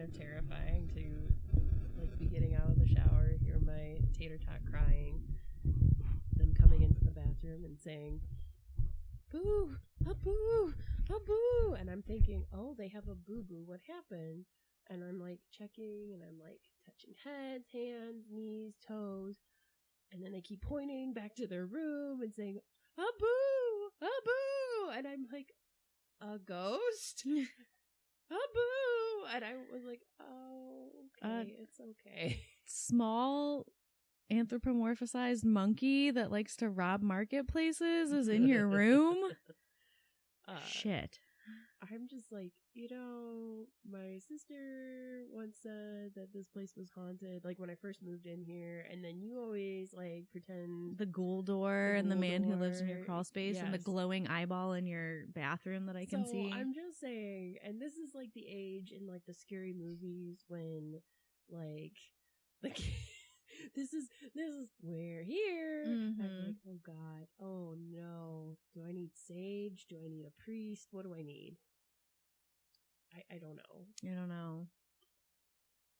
of terrifying to like be getting out of the shower, hear my tater tot crying, them coming into the bathroom and saying, "Boo, a boo, a boo," and I'm thinking, oh, they have a boo boo. What happened? And I'm like checking, and I'm like touching heads, hands, knees, toes, and then they keep pointing back to their room and saying, "A boo, a boo," and I'm like, a ghost? A boo! And I was like, oh, okay, it's okay. Small anthropomorphized monkey that likes to rob marketplaces is in your room? Shit. I'm just like, my sister once said that this place was haunted, like when I first moved in here, and then you always like pretend the ghoul door and the man who lives in your crawl space, yes, and the glowing eyeball in your bathroom that I can see. I'm just saying, and this is like the age in like the scary movies when like this is we're here. Mm-hmm. I'm like, oh god, oh no, do I need sage? Do I need a priest? What do I need? I don't know. I don't know.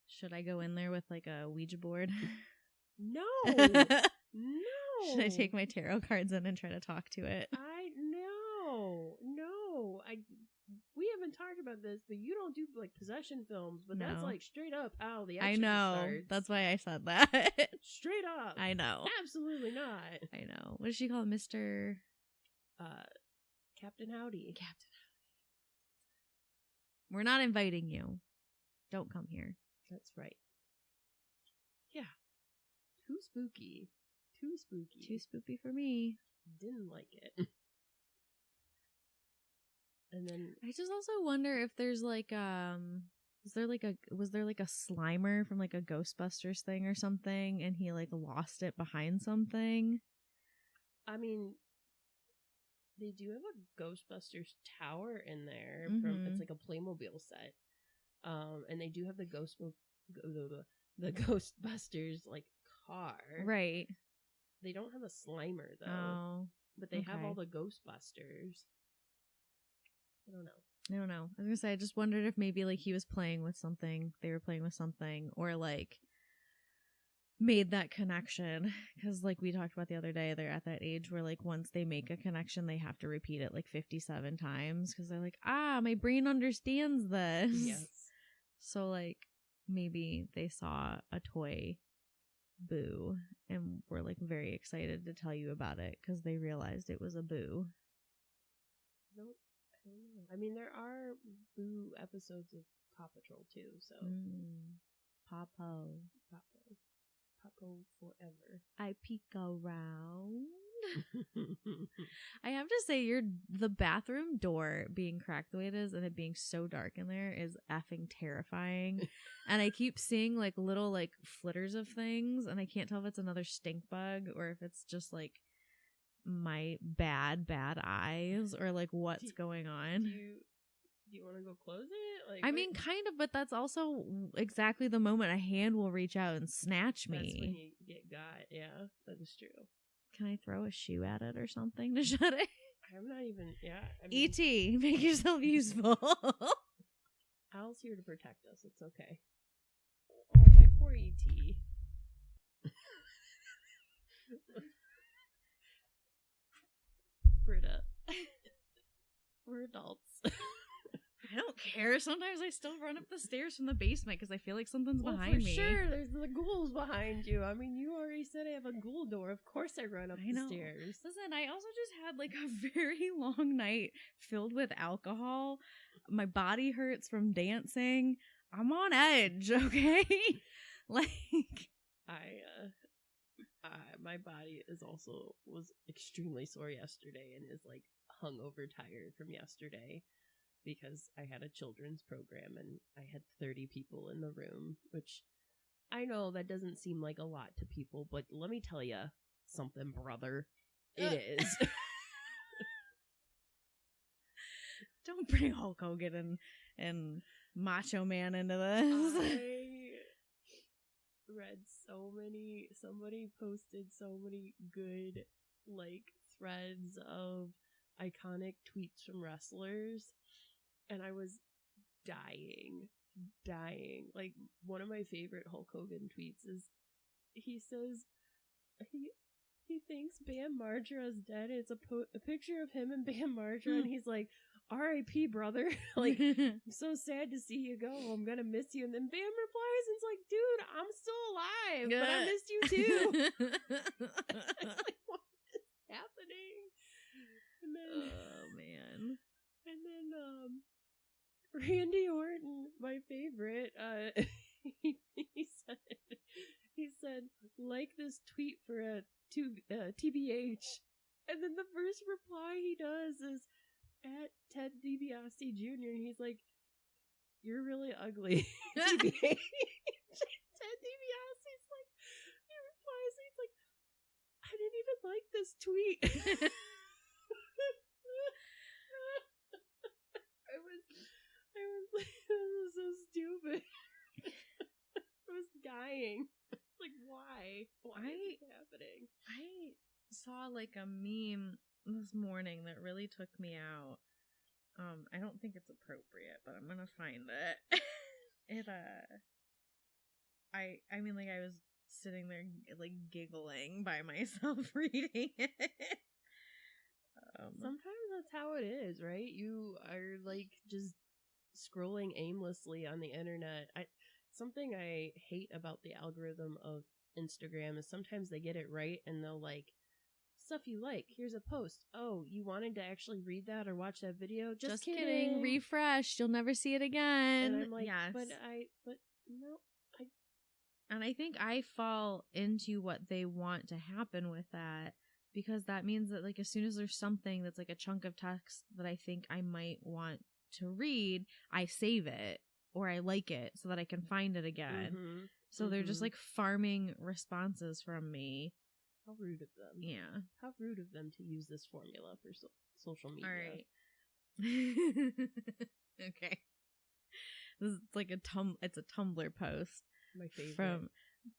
Should I go in there with like a Ouija board? No. No. Should I take my tarot cards in and try to talk to it? No. We haven't talked about this, but you don't do like possession films, but that's like straight up how the Exorcist I know. starts. That's why I said that. Straight up. I know. Absolutely not. I know. What does she call it? Mr. Captain Howdy. Captain Howdy. We're not inviting you. Don't come here. That's right. Yeah. Too spooky. Too spooky. Too spooky for me. Didn't like it. And then I just also wonder if there's like was there like a Slimer from like a Ghostbusters thing or something, and he like lost it behind something? I mean, they do have a Ghostbusters tower in there. Mm-hmm. It's like a Playmobil set. And they do have the Ghostbusters like car. Right. They don't have a Slimer though. Oh. But they have all the Ghostbusters. I don't know. I was gonna say, I just wondered if maybe like he was playing with something, they were playing with something, or like made that connection, because like we talked about the other day, they're at that age where like once they make a connection they have to repeat it like 57 times because they're like, my brain understands this. Yes. So like maybe they saw a toy boo and were like very excited to tell you about it because they realized it was a boo. I don't know. I mean, there are boo episodes of Paw Patrol too, so Papo forever. I peek around. I have to say, the bathroom door being cracked the way it is and it being so dark in there is effing terrifying. And I keep seeing like little like flitters of things, and I can't tell if it's another stink bug or if it's just like my bad eyes or like what's going on. Do you want to go close it? Like, I mean, kind of, but that's also exactly the moment a hand will reach out and snatch me. That's when you get got. Yeah, that is true. Can I throw a shoe at it or something to shut it? I'm not even. Yeah. I mean, E.T., make yourself useful. Al's here to protect us. It's okay. Oh, my poor E.T. Britta. We're adults. I don't care. Sometimes I still run up the stairs from the basement because I feel like something's behind me. Sure, there's the ghouls behind you. I mean, you already said I have a ghoul door. Of course I run up the stairs. Listen, I also just had like a very long night filled with alcohol. My body hurts from dancing. I'm on edge, okay? Like, my body was extremely sore yesterday and is like hungover tired from yesterday because I had a children's program and I had 30 people in the room, which I know that doesn't seem like a lot to people, but let me tell you something, brother. It is. Don't bring Hulk Hogan and Macho Man into this. I read somebody posted so many good like threads of iconic tweets from wrestlers, and I was dying. Like, one of my favorite Hulk Hogan tweets is he says he thinks Bam Margera is dead. It's a picture of him and Bam Margera, and he's like, R.I.P. brother. Like, I'm so sad to see you go. I'm gonna miss you. And then Bam replies and it's like, dude, I'm still alive, but I missed you too. Like, what is happening? And then, oh man. And then Randy Orton, my favorite, he said, like this tweet for a TBH. And then the first reply he does is at Ted DiBiase Jr. and he's like, you're really ugly. TBH. Ted DiBiase's like, he replies, he's like, I didn't even like this tweet. I was so stupid. I was dying. Like, why? Why is this happening? I saw like a meme this morning that really took me out. I don't think it's appropriate, but I'm gonna find it. I mean, like, I was sitting there like giggling by myself reading it. Sometimes that's how it is, right? You are like just scrolling aimlessly on the internet. Something I hate about the algorithm of Instagram is sometimes they get it right and they'll like, stuff you like, here's a post. Oh, you wanted to actually read that or watch that video? Just kidding. Refresh. You'll never see it again. And I'm like, yes. but no. And I think I fall into what they want to happen with that, because that means that like as soon as there's something that's like a chunk of text that I think I might want to read, I save it or I like it so that I can find it again. Mm-hmm. So they're just like farming responses from me. How rude of them. Yeah. How rude of them to use this formula for social media. All right. Okay. This is like it's a Tumblr post. My favorite. From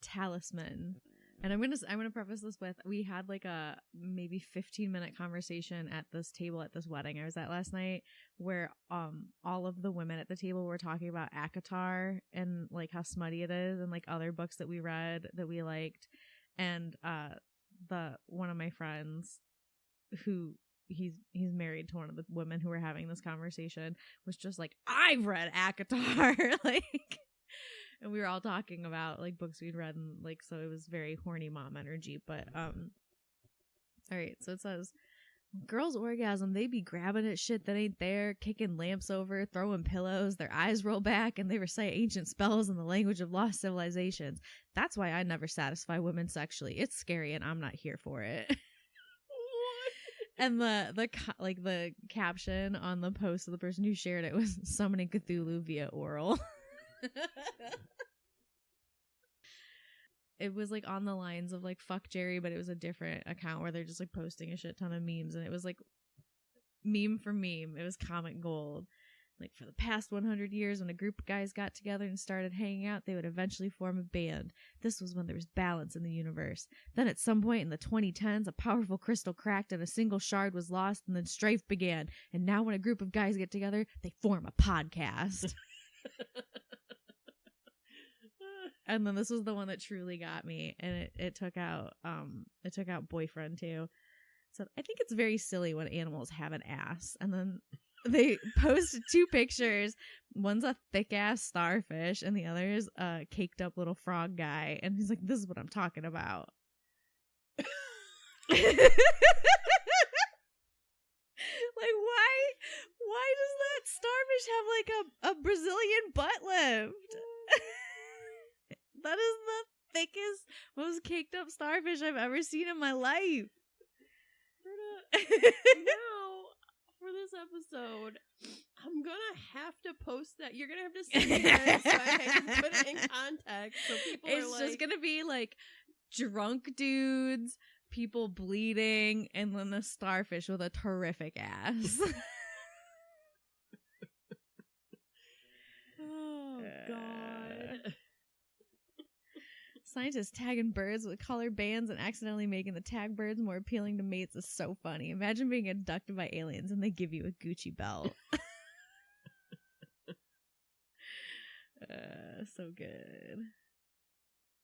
Talisman. And I'm gonna preface this with, we had like a maybe 15-minute conversation at this table at this wedding I was at last night, where all of the women at the table were talking about ACOTAR and like how smutty it is and like other books that we read that we liked. And one of my friends, who he's married to one of the women who were having this conversation, was just like, I've read ACOTAR. Like, and we were all talking about like books we'd read, and like, so it was very horny mom energy. But all right, so it says, girls orgasm, they be grabbing at shit that ain't there, kicking lamps over, throwing pillows, their eyes roll back, and they recite ancient spells in the language of lost civilizations. That's why I never satisfy women sexually. It's scary and I'm not here for it. And the caption on the post of the person who shared it was summoning Cthulhu via oral. It was like on the lines of like fuck Jerry, but it was a different account where they're just like posting a shit ton of memes, and it was like meme for meme. It was comic gold. Like, for the past 100 years, when a group of guys got together and started hanging out, they would eventually form a band. This was when there was balance in the universe. Then at some point in the 2010s, a powerful crystal cracked and a single shard was lost, and then strife began. And now when a group of guys get together, they form a podcast. And then this was the one that truly got me, and it took out boyfriend too. So I think it's very silly when animals have an ass. And then they posted 2 pictures. One's a thick ass starfish, and the other is a caked up little frog guy. And he's like, "This is what I'm talking about." Like, why does that starfish have like a Brazilian butt lift? That is the thickest, most caked up starfish I've ever seen in my life. Now, for this episode, I'm gonna have to post that. You're gonna have to see it so I can put it in context. So people it's just gonna be like drunk dudes, people bleeding, and then the starfish with a terrific ass. Oh, God. Scientists tagging birds with colored bands and accidentally making the tag birds more appealing to mates is so funny. Imagine being abducted by aliens and they give you a Gucci belt. So good.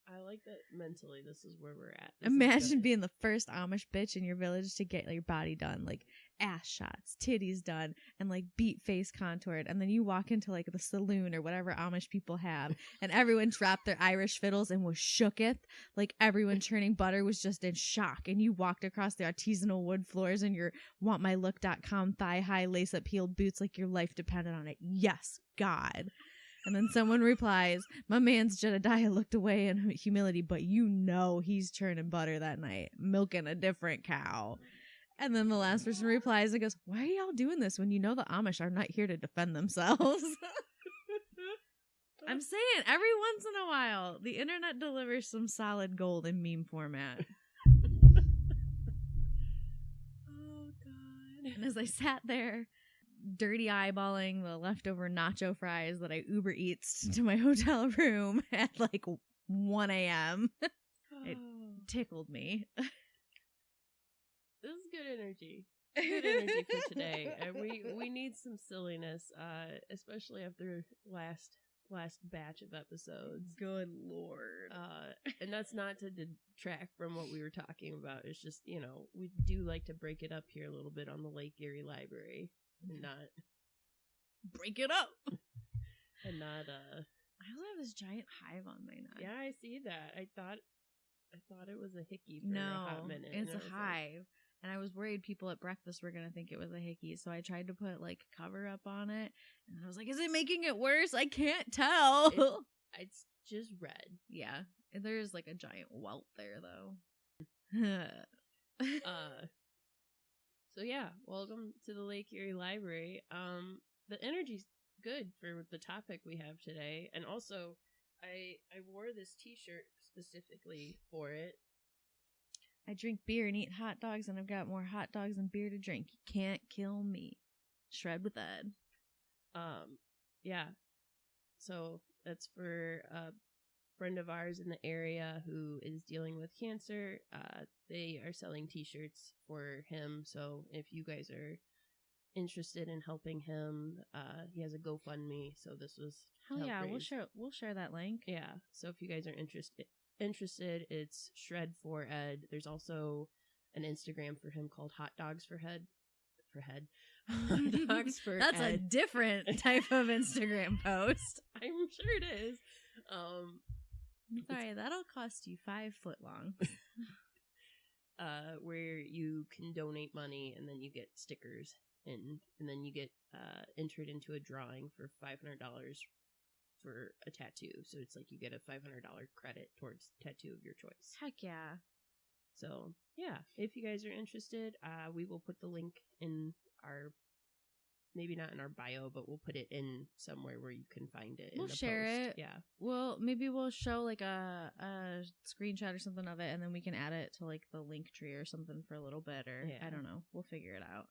I like that mentally this is where we're at. This is Imagine good. being the first Amish bitch in your village to get your body done, like ass shots, titties done, and like beat face contoured, and then you walk into like the saloon or whatever Amish people have, and everyone dropped their Irish fiddles and was shooketh, like everyone churning butter was just in shock, and you walked across the artisanal wood floors in your wantmylook.com thigh-high lace-up heeled boots like your life depended on it. Yes, God. And then someone replies, my man's Jedediah looked away in humility, but you know he's churning butter that night, milking a different cow. And then the last person replies and goes, why are y'all doing this when you know the Amish are not here to defend themselves? I'm saying, every once in a while, the internet delivers some solid gold in meme format. Oh, God. And as I sat there, dirty eyeballing the leftover nacho fries that I Uber Eats to my hotel room at like 1 a.m. It tickled me. This is good energy. Good energy for today. And we need some silliness, especially after last batch of episodes. Good Lord. And that's not to detract from what we were talking about. It's just, you know, we do like to break it up here a little bit on the Lake Erie Library. And not break it up. And not I also have this giant hive on my neck. Yeah, I see that. I thought it was a hickey for a hot minute. It's a hive. And I was worried people at breakfast were gonna think it was a hickey, so I tried to put like cover up on it, and I was like, is it making it worse? I can't tell. It's just red. Yeah. There's like a giant welt there though. So yeah, welcome to the Lake Erie Library. The energy's good for the topic we have today, and also I wore this t-shirt specifically for it. I drink beer and eat hot dogs, and I've got more hot dogs and beer to drink. You can't kill me. Shred with Ed. Yeah. So that's for a friend of ours in the area who is dealing with cancer. They are selling t-shirts for him, so if you guys are interested in helping him, he has a GoFundMe, so this was hell yeah, we'll share that link. Yeah, so if you guys are interested, it's Shred for Ed. There's also an Instagram for him called Hot Dogs for Head. Hot Dogs for That's Ed. a different type of Instagram post. I'm sure it is. Sorry, that'll cost you 5 foot long. Where you can donate money and then you get stickers and then you get entered into a drawing for $500 for a tattoo. So it's like you get a $500 credit towards tattoo of your choice. Heck yeah. So yeah, if you guys are interested, we will put the link in our, maybe not in our bio, but we'll put it in somewhere where you can find it. We'll share it. Yeah. Well, maybe we'll show like a screenshot or something of it, and then we can add it to like the link tree or something for a little bit, or I don't know. We'll figure it out.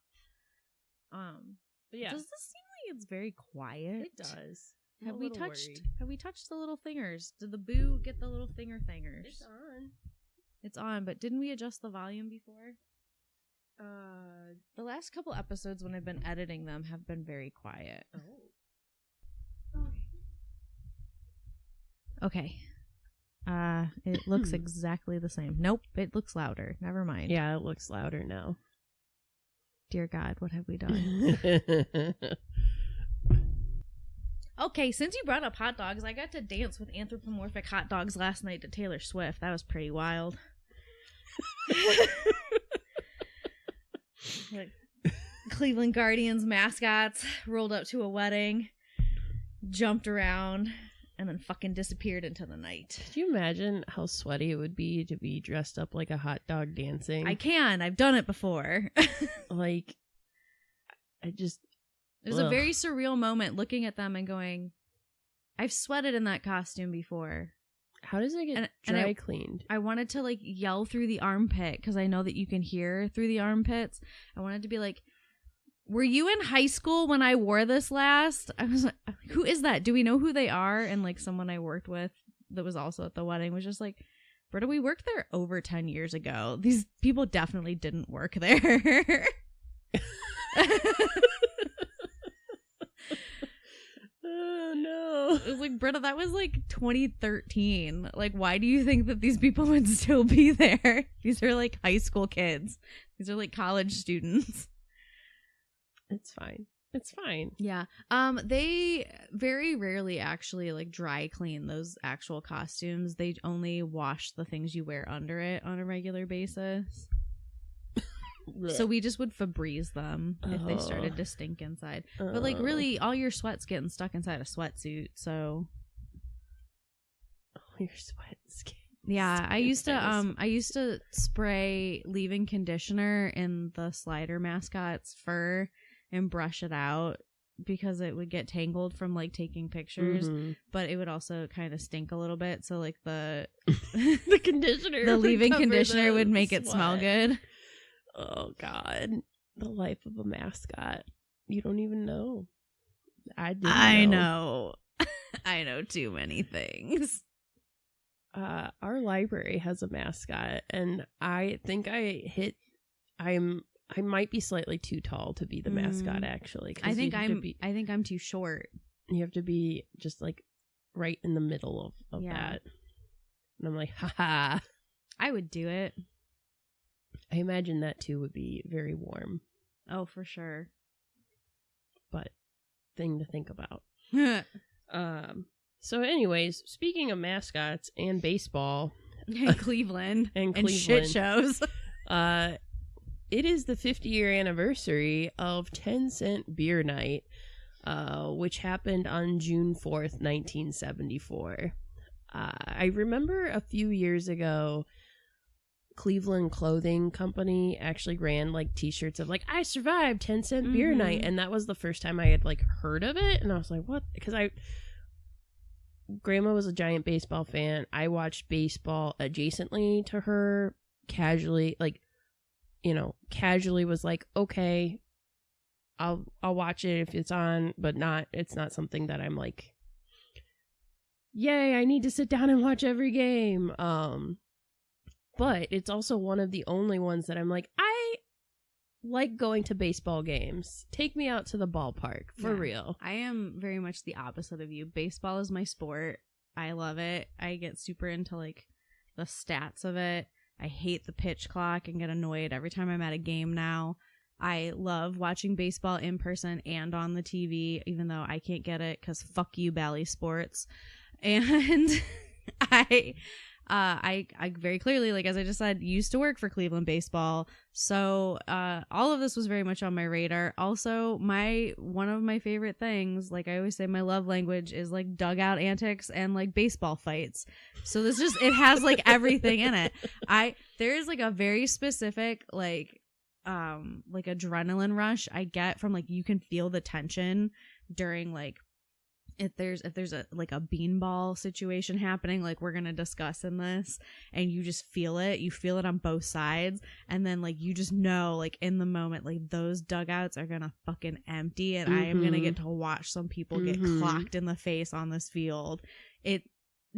But yeah. Does this seem like it's very quiet? It does. Have we touched the little thingers? Did the boo get the little thingers? It's on. It's on, but didn't we adjust the volume before? The last couple episodes when I've been editing them have been very quiet. Oh. Okay. It looks exactly the same. Nope, it looks louder. Never mind. Yeah, it looks louder now. Dear God, what have we done? Okay, since you brought up hot dogs, I got to dance with Anthropomorphic Hot Dogs last night to Taylor Swift. That was pretty wild. Like, Cleveland Guardians mascots rolled up to a wedding, jumped around, and then fucking disappeared into the night. Could you imagine how sweaty it would be to be dressed up like a hot dog dancing? I can. I've done it before. Like, it was a very surreal moment looking at them and going, I've sweated in that costume before. How does it get dry cleaned? I wanted to like yell through the armpit because I know that you can hear through the armpits. I wanted to be like, were you in high school when I wore this last? I was like, who is that? Do we know who they are? And like someone I worked with that was also at the wedding was just like, Britta, we worked there over 10 years ago. These people definitely didn't work there. Oh no. It was like Britta, that was like 2013. Like, why do you think that these people would still be there? These are like high school kids. These are like college students. It's fine. It's fine. Yeah. They very rarely actually like dry clean those actual costumes. They only wash the things you wear under it on a regular basis. So we just would Febreze them if they started to stink inside. But like really all your sweat's getting stuck inside a sweatsuit, so all your sweat's getting yeah, I used to spray leave-in conditioner in the Slider mascot's fur and brush it out because it would get tangled from like taking pictures, but it would also kind of stink a little bit, so like the the conditioner, the leave-in conditioner would make it smell good. Oh God, the life of a mascot. You don't even know. I know. I know too many things. Our library has a mascot, and I think I might be slightly too tall to be the mascot. Actually, I think I'm too short. You have to be just like right in the middle of that. And I'm like, haha. I would do it. I imagine that too would be very warm. Oh, for sure. But thing to think about. So anyways, speaking of mascots and baseball. And Cleveland. and shit shows. It is the 50-year anniversary of 10-cent beer night, which happened on June 4th, 1974. I remember a few years ago, Cleveland Clothing Company actually ran like t-shirts of like, I survived 10-cent beer night. And that was the first time I had like heard of it. And I was like, what? Because Grandma was a giant baseball fan. I watched baseball adjacently to her casually, like, you know, casually was like, okay, I'll watch it if it's on, but it's not something that I'm like, yay, I need to sit down and watch every game. But it's also one of the only ones that I'm like, I like going to baseball games. Take me out to the ballpark, for real. I am very much the opposite of you. Baseball is my sport. I love it. I get super into like the stats of it. I hate the pitch clock and get annoyed every time I'm at a game now. I love watching baseball in person and on the TV, even though I can't get it because fuck you, Bally Sports. And I very clearly, like as I just said, used to work for Cleveland baseball, so all of this was very much on my radar. Also, one of my favorite things, like I always say, my love language is like dugout antics and like baseball fights. So this just it has like everything in it. There is like a very specific like adrenaline rush I get from like you can feel the tension during like. If there's a like a beanball situation happening, like we're gonna discuss in this, and you just feel it on both sides, and then like you just know like in the moment like those dugouts are gonna fucking empty, and I am gonna get to watch some people get clocked in the face on this field.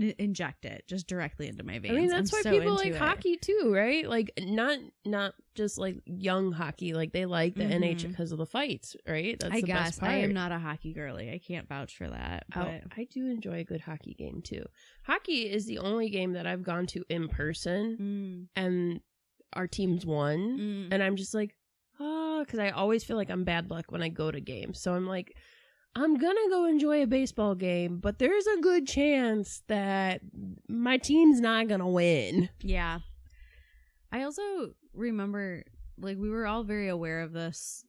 Inject it just directly into my veins. I mean, that's why people like hockey too, right? Like not just like young hockey, like they like the NHL because of the fights, right? That's I the guess best part. I am not a hockey girly. I can't vouch for that. But I do enjoy a good hockey game too. Hockey is the only game that I've gone to in person and our teams won, and I'm just like, because I always feel like I'm bad luck when I go to games. So I'm like, I'm gonna go enjoy a baseball game, but there's a good chance that my team's not gonna win. Yeah. I also remember, like, we were all very aware of this,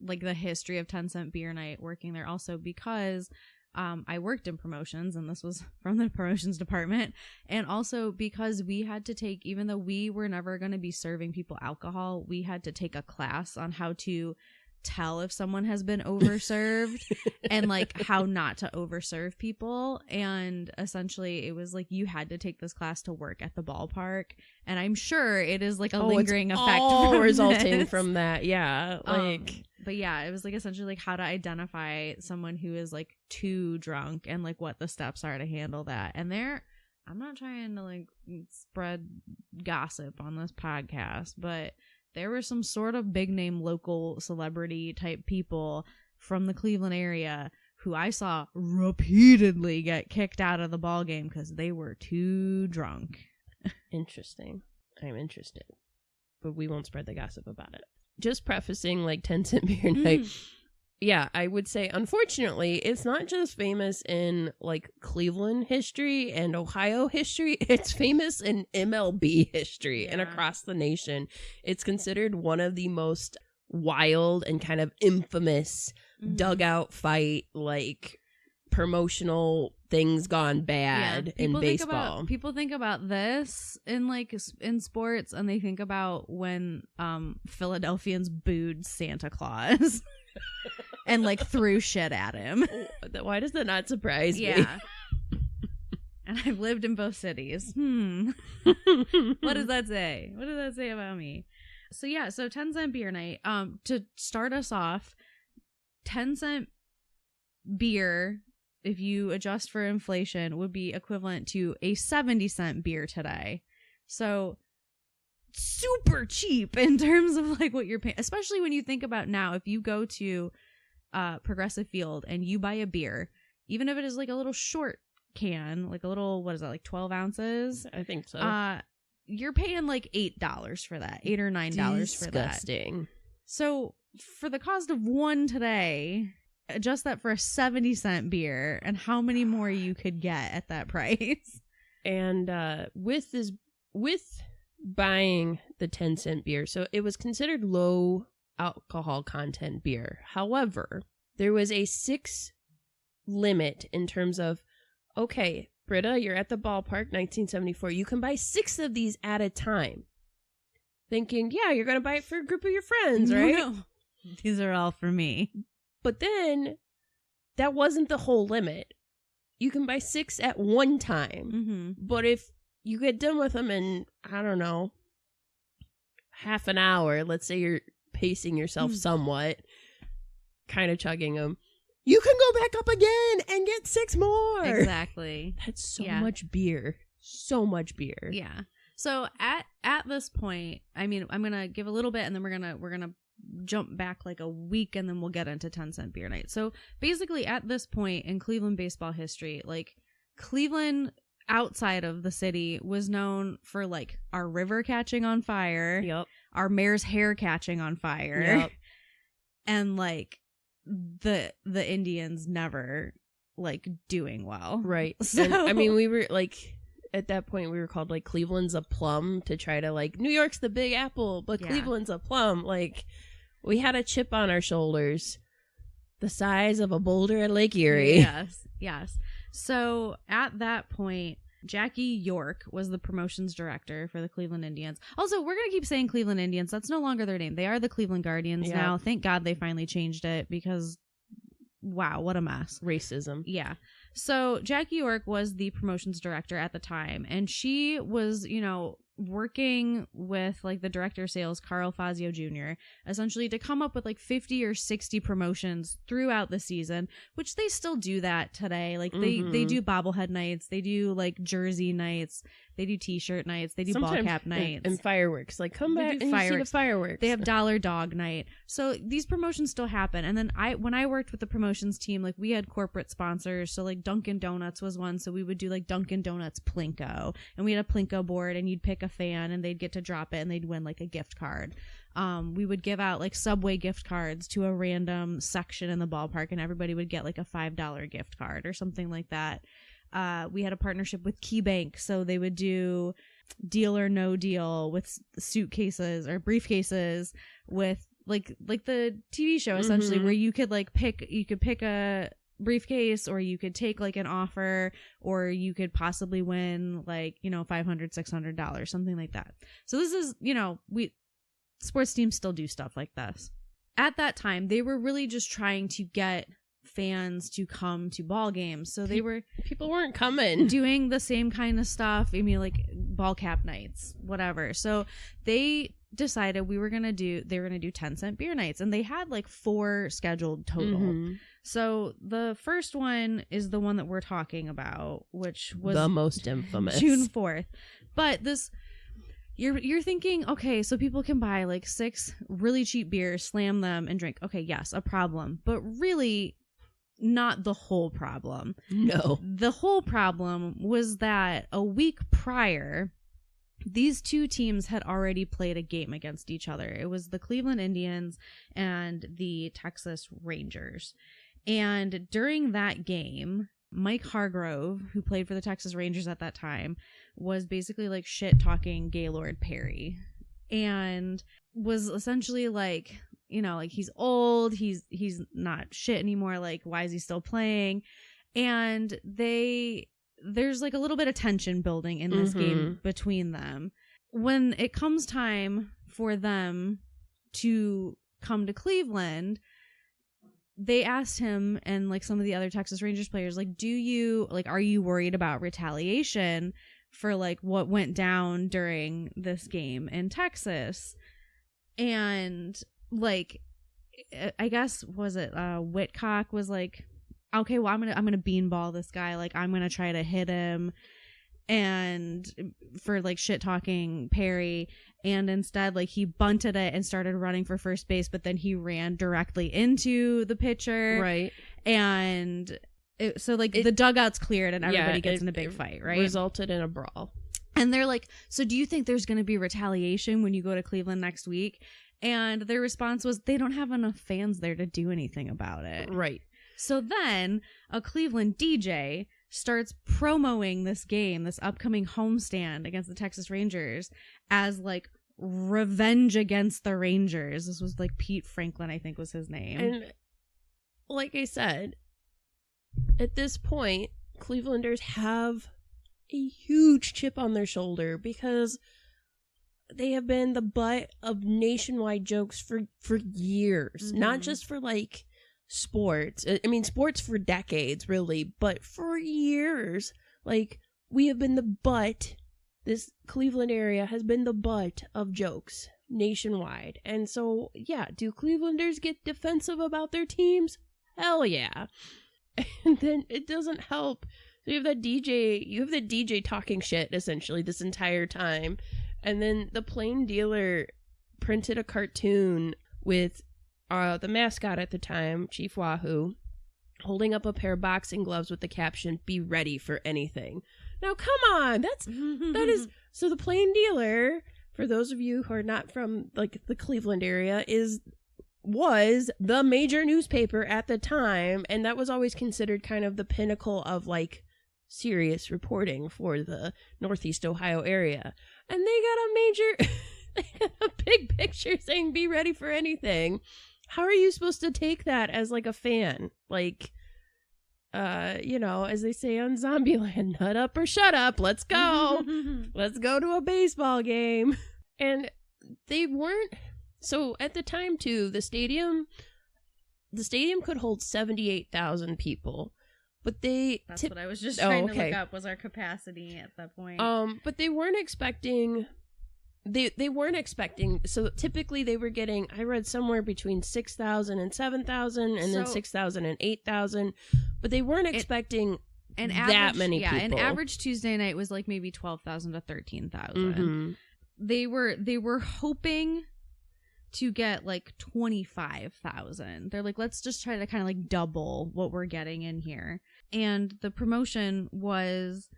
like, the history of 10-cent beer night working there also because I worked in promotions, and this was from the promotions department, and also because we had to take, even though we were never going to be serving people alcohol, we had to take a class on how to tell if someone has been overserved and like how not to overserve people. And essentially it was like you had to take this class to work at the ballpark, and I'm sure it is like a lingering effect all resulting this. from that. Yeah, like but yeah, it was like essentially like how to identify someone who is like too drunk and like what the steps are to handle that. And I'm not trying to like spread gossip on this podcast, but there were some sort of big name local celebrity type people from the Cleveland area who I saw repeatedly get kicked out of the ball game because they were too drunk. Interesting. I'm interested. But we won't spread the gossip about it. Just prefacing, like, 10-cent beer night. Yeah, I would say, unfortunately, it's not just famous in, like, Cleveland history and Ohio history. It's famous in MLB history and across the nation. It's considered one of the most wild and kind of infamous dugout fight, like, promotional things gone bad in baseball. People think about this in, like, in sports, and they think about when Philadelphians booed Santa Claus. And, like, threw shit at him. Why does that not surprise me? Yeah. And I've lived in both cities. What does that say? What does that say about me? So, yeah, so 10-cent beer night. To start us off, 10-cent beer, if you adjust for inflation, would be equivalent to a 70-cent beer today. So super cheap in terms of, like, what you're paying, especially when you think about now, if you go to Progressive Field and you buy a beer, even if it is, like, a little short can, like a little, what is that, like 12 ounces? I think so. You're paying like $8 for that, $8 or $9 for that. Disgusting. So for the cost of one today, adjust that for a 70-cent beer, and how many more you could get at that price. And with buying the 10-cent beer, so it was considered low alcohol content beer. However, there was a 6 limit in terms of, okay, Britta, you're at the ballpark, 1974. You can buy 6 of these at a time. Thinking, yeah, you're going to buy it for a group of your friends, right? No. These are all for me. But then, that wasn't the whole limit. You can buy 6 at one time. Mm-hmm. But if you get done with them in, I don't know, half an hour, let's say you're pacing yourself somewhat, kind of chugging them, you can go back up again and get 6 more. Exactly. That's so much beer. So much beer. Yeah. So at this point, I mean, I'm gonna give a little bit, and then we're gonna jump back like a week, and then we'll get into 10-cent beer night. So basically, at this point in Cleveland baseball history, like, Cleveland outside of the city was known for, like, our river catching on fire, yep, our mayor's hair catching on fire, yep, and, like, the Indians never, like, doing well. Right. So and, I mean, we were like, at that point we were called, like, Cleveland's a plum, to try to, like, New York's the Big Apple, but Cleveland's a plum. Like, we had a chip on our shoulders the size of a boulder at Lake Erie. Yes. So at that point, Jackie York was the promotions director for the Cleveland Indians. Also, we're going to keep saying Cleveland Indians. That's no longer their name. They are the Cleveland Guardians now. Thank God they finally changed it, because, wow, what a mess. Racism. Yeah. So Jackie York was the promotions director at the time, and she was, you know, working with, like, the director of sales, Carl Fazio Jr., essentially to come up with, like, 50 or 60 promotions throughout the season, which they still do that today. Like, they do bobblehead nights, they do, like, jersey nights, they do t-shirt nights, they do ball cap nights. And fireworks. Like, come back and you see the fireworks. They have dollar dog night. So these promotions still happen. And then when I worked with the promotions team, like, we had corporate sponsors. So, like, Dunkin' Donuts was one. So we would do, like, Dunkin' Donuts Plinko. And we had a Plinko board, and you'd pick a fan, and they'd get to drop it, and they'd win, like, a gift card. We would give out, like, Subway gift cards to a random section in the ballpark, and everybody would get, like, a $5 gift card or something like that. We had a partnership with KeyBank, so they would do Deal or No Deal with suitcases or briefcases with, like the TV show, essentially, where you could, like, pick a briefcase, or you could take, like, an offer, or you could possibly win, like, you know, $500, $600, something like that. So this is, you know, sports teams still do stuff like this. At that time, they were really just trying to get fans to come to ball games. So people weren't coming, doing the same kind of stuff. I mean, like, ball cap nights, whatever. So they decided they were going to do 10-cent beer nights, and they had, like, 4 scheduled total. So the first one is the one that we're talking about, which was the most infamous, June 4th. But this, you're thinking, okay, so people can buy, like, 6 really cheap beers, slam them, and drink. Okay, yes, a problem. But really, not the whole problem. No. The whole problem was that a week prior, these two teams had already played a game against each other. It was the Cleveland Indians and the Texas Rangers. And during that game, Mike Hargrove, who played for the Texas Rangers at that time, was basically like shit talking Gaylord Perry, and was essentially like, you know, like, he's old, he's not shit anymore, like, why is he still playing? And there's like a little bit of tension building in this game between them. When it comes time for them to come to Cleveland, they asked him and like some of the other Texas Rangers players, like, are you worried about retaliation for like what went down during this game in Texas? And like, I guess, was it Whitcock was like, okay, well, I'm gonna beanball this guy, like, I'm gonna try to hit him, and for like shit talking Perry, and instead like he bunted it and started running for first base, but then he ran directly into the pitcher, right? And so the dugout's cleared and everybody gets in a big fight, right? Resulted in a brawl. And they're like, so do you think there's going to be retaliation when you go to Cleveland next week? And their response was, they don't have enough fans there to do anything about it. Right. So then a Cleveland DJ starts promoting this game, this upcoming homestand against the Texas Rangers, as like revenge against the Rangers. This was like Pete Franklin, I think was his name. And like I said, at this point, Clevelanders have a huge chip on their shoulder because they have been the butt of nationwide jokes for years. Not just for like sports. I mean, sports for decades, really, but for years. Like, we have been the butt. This Cleveland area has been the butt of jokes nationwide. And so, yeah, do Clevelanders get defensive about their teams? Hell yeah. And then it doesn't help. So you have the DJ talking shit essentially this entire time. And then the plain dealer printed a cartoon with the mascot at the time, Chief Wahoo, holding up a pair of boxing gloves with the caption, "Be ready for anything." Now, come on. That is, so the plain dealer, for those of you who are not from like the Cleveland area, was the major newspaper at the time, and that was always considered kind of the pinnacle of like serious reporting for the Northeast Ohio area. And they got a big picture saying "Be ready for anything." How are you supposed to take that as like a fan? Like, as they say on Zombieland, nut up or shut up. Let's go. Let's go to a baseball game. And they weren't. So at the time too, the stadium could hold 78,000 people. But that's what I was just trying to look up, was our capacity at that point. But they weren't expecting. They weren't expecting. So typically they were getting, I read somewhere between 6,000 and 7,000, and then 6,000 and 8,000. But they weren't expecting that many people. Yeah, an average Tuesday night was like maybe 12,000 to 13,000. They were hoping to get like 25,000. They're like, let's just try to kind of like double what we're getting in here. And the promotion was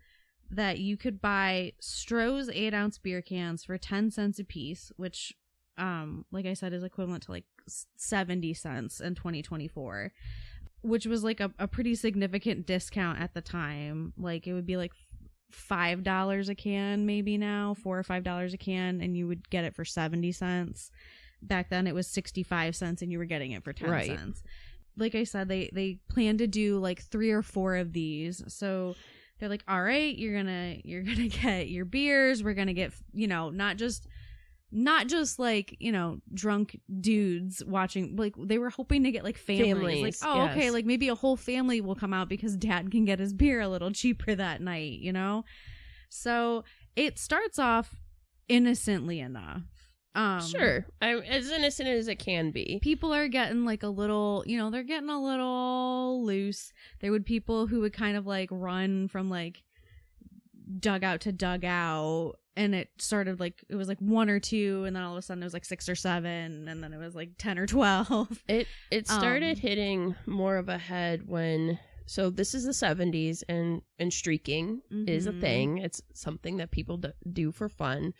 that you could buy Stroh's 8-ounce beer cans for 10 cents a piece, which, like I said, is equivalent to like 70 cents in 2024, which was like a pretty significant discount at the time. Like, it would be like $5 a can maybe now, $4 or $5 a can, and you would get it for 70 cents. Back then it was 65 cents and you were getting it for 10 cents. Like I said, they plan to do like 3 or 4 of these. So they're like, all right, you're gonna get your beers. We're gonna get, not just like, drunk dudes watching. Like, they were hoping to get like families. Like, oh, okay, like maybe a whole family will come out because dad can get his beer a little cheaper that night, So it starts off innocently enough. Sure. As innocent as it can be. People are getting like a little, they're getting a little loose. There would people who would kind of like run from like dugout to dugout and it started like, it was like 1 or 2, and then all of a sudden it was like 6 or 7, and then it was like 10 or 12. It started hitting more of a head when, so this is the 70s, and streaking is a thing. It's something that people do for fun.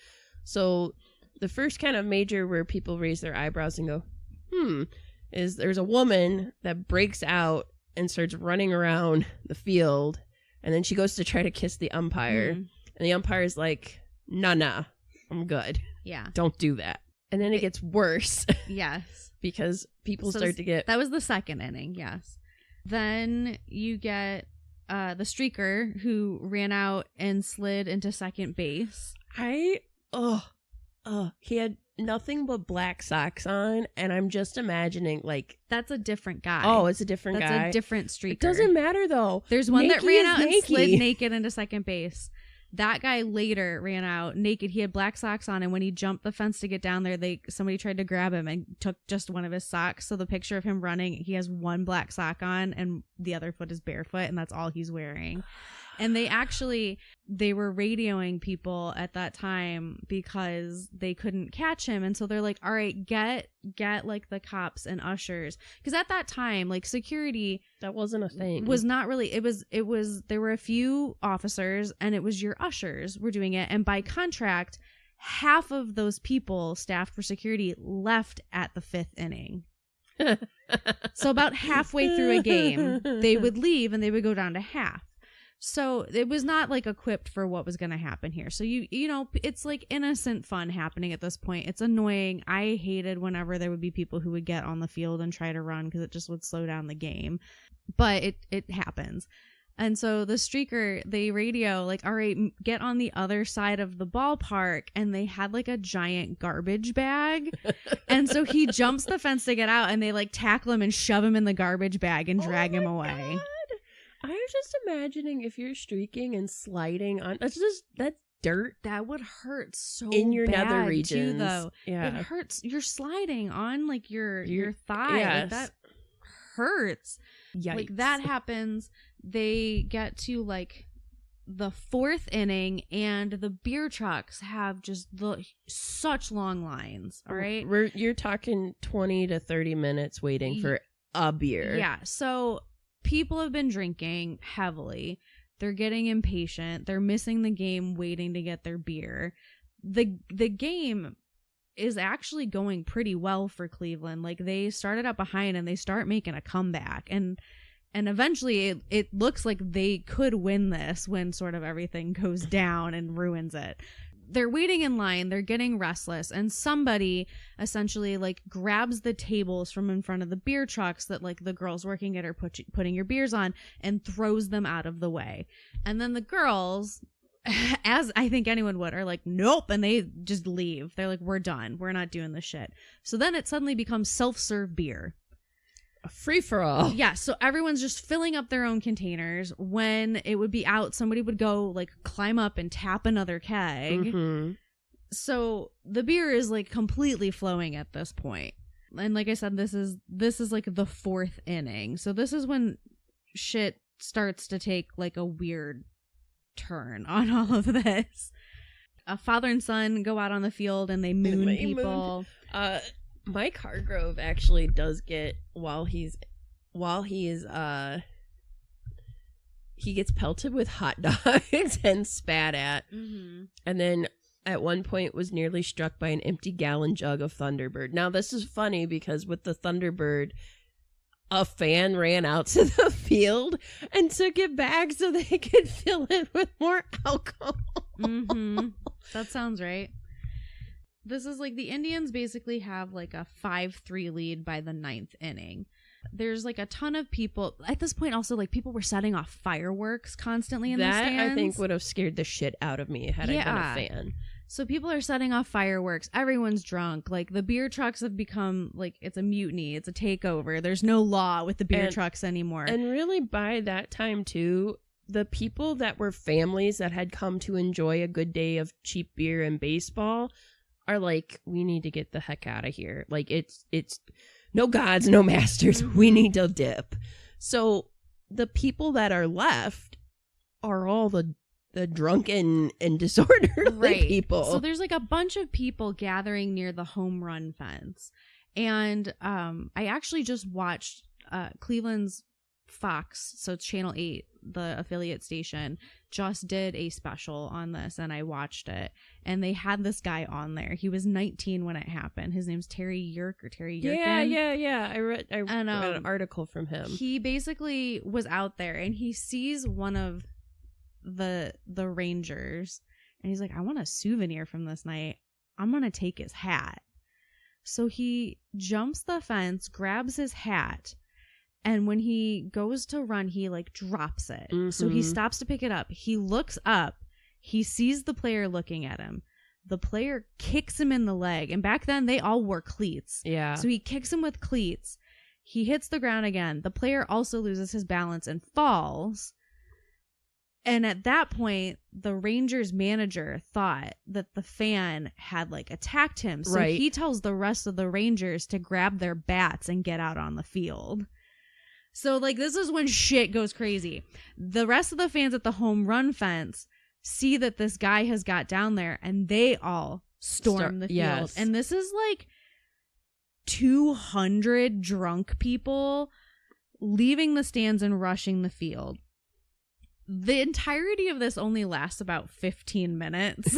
So the first kind of major where people raise their eyebrows and go, is there's a woman that breaks out and starts running around the field, and then she goes to try to kiss the umpire, and the umpire's like, nah, I'm good. Yeah. Don't do that. And then it gets worse. Yes. Because people start to get... That was the second inning, yes. Then you get the streaker who ran out and slid into second base. He had nothing but black socks on, and I'm just imagining, like... That's a different guy. Oh, it's a different guy? That's a different streaker. It doesn't matter, though. There's one that ran out and naked. slid naked into second base. That guy later ran out naked. He had black socks on, and when he jumped the fence to get down there, somebody tried to grab him and took just one of his socks. So the picture of him running, he has one black sock on, and the other foot is barefoot, and that's all he's wearing. And they were radioing people at that time because they couldn't catch him. And so they're like, all right, get like the cops and ushers. Because at that time, like, security... That wasn't a thing. Was not really. It was, there were a few officers, and it was your ushers were doing it. And by contract, half of those people staffed for security left at the 5th inning. So about halfway through a game, they would leave and they would go down to half. So it was not like equipped for what was going to happen here. So you know, it's like innocent fun happening at this point. It's annoying. I hated whenever there would be people who would get on the field and try to run because it just would slow down the game. But it happens. And so the streaker, they radio like, all right, get on the other side of the ballpark. And they had like a giant garbage bag. And so he jumps the fence to get out, and they like tackle him and shove him in the garbage bag and drag him away. God. I was just imagining if you're streaking and sliding on, that's dirt. That would hurt so in your bad nether regions, too, though. Yeah, it hurts. You're sliding on like your thigh. Yes. Like, that hurts. Yikes. Like that happens. They get to like the 4th inning, and the beer trucks have just such long lines. All right, you're talking 20 to 30 minutes waiting for a beer. Yeah, so. People have been drinking heavily. They're getting impatient. They're missing the game waiting to get their beer. The game is actually going pretty well for Cleveland. Like, they started up behind and they start making a comeback. And eventually it looks like they could win this when sort of everything goes down and ruins it. They're waiting in line, they're getting restless, and somebody essentially like grabs the tables from in front of the beer trucks that like the girls working at are putting your beers on, and throws them out of the way. And then the girls, as I think anyone would, are like, nope, and they just leave. They're like, we're done, we're not doing this shit. So then it suddenly becomes self-serve beer. A free-for-all. Yeah, so everyone's just filling up their own containers. When it would be out, somebody would go like climb up and tap another keg. Mm-hmm. So the beer is like completely flowing at this point. And like I said, this is like the 4th inning. So this is when shit starts to take like a weird turn on all of this. A father and son go out on the field and they moon people. Mike Hargrove actually does get, he gets pelted with hot dogs and spat at. Mm-hmm. And then at one point was nearly struck by an empty gallon jug of Thunderbird. Now this is funny because with the Thunderbird, a fan ran out to the field and took it back so they could fill it with more alcohol. Mm-hmm. That sounds right. This is like the Indians basically have like a 5-3 lead by the 9th inning. There's like a ton of people at this point. Also, like, people were setting off fireworks constantly in the stands. That I think would have scared the shit out of me had I been a fan. So people are setting off fireworks. Everyone's drunk. Like, the beer trucks have become like, it's a mutiny. It's a takeover. There's no law with the beer trucks anymore. And really by that time too, the people that were families that had come to enjoy a good day of cheap beer and baseball are like, we need to get the heck out of here. Like, it's no gods, no masters. We need to dip. So the people that are left are all the drunken and disorderly people. So there's like a bunch of people gathering near the home run fence. And I actually just watched Cleveland's Fox, so it's Channel 8, the affiliate station, just did a special on this, and I watched it. And they had this guy on there. He was 19 when it happened. His name's Terry Yerk or Terry Yerkin. Yeah. I read an article from him. He basically was out there, and he sees one of the Rangers, and he's like, I want a souvenir from this night. I'm gonna take his hat. So he jumps the fence, grabs his hat, and when he goes to run, he like drops it. Mm-hmm. So he stops to pick it up. He looks up. He sees the player looking at him. The player kicks him in the leg. And back then, they all wore cleats. Yeah. So he kicks him with cleats. He hits the ground again. The player also loses his balance and falls. And at that point, the Rangers manager thought that the fan had like attacked him. So he tells the rest of the Rangers to grab their bats and get out on the field. So like this is when shit goes crazy. The rest of the fans at the home run fence see that this guy has got down there, and they all storm the field. Yes. And this is like 200 drunk people leaving the stands and rushing the field. The entirety of this only lasts about 15 minutes.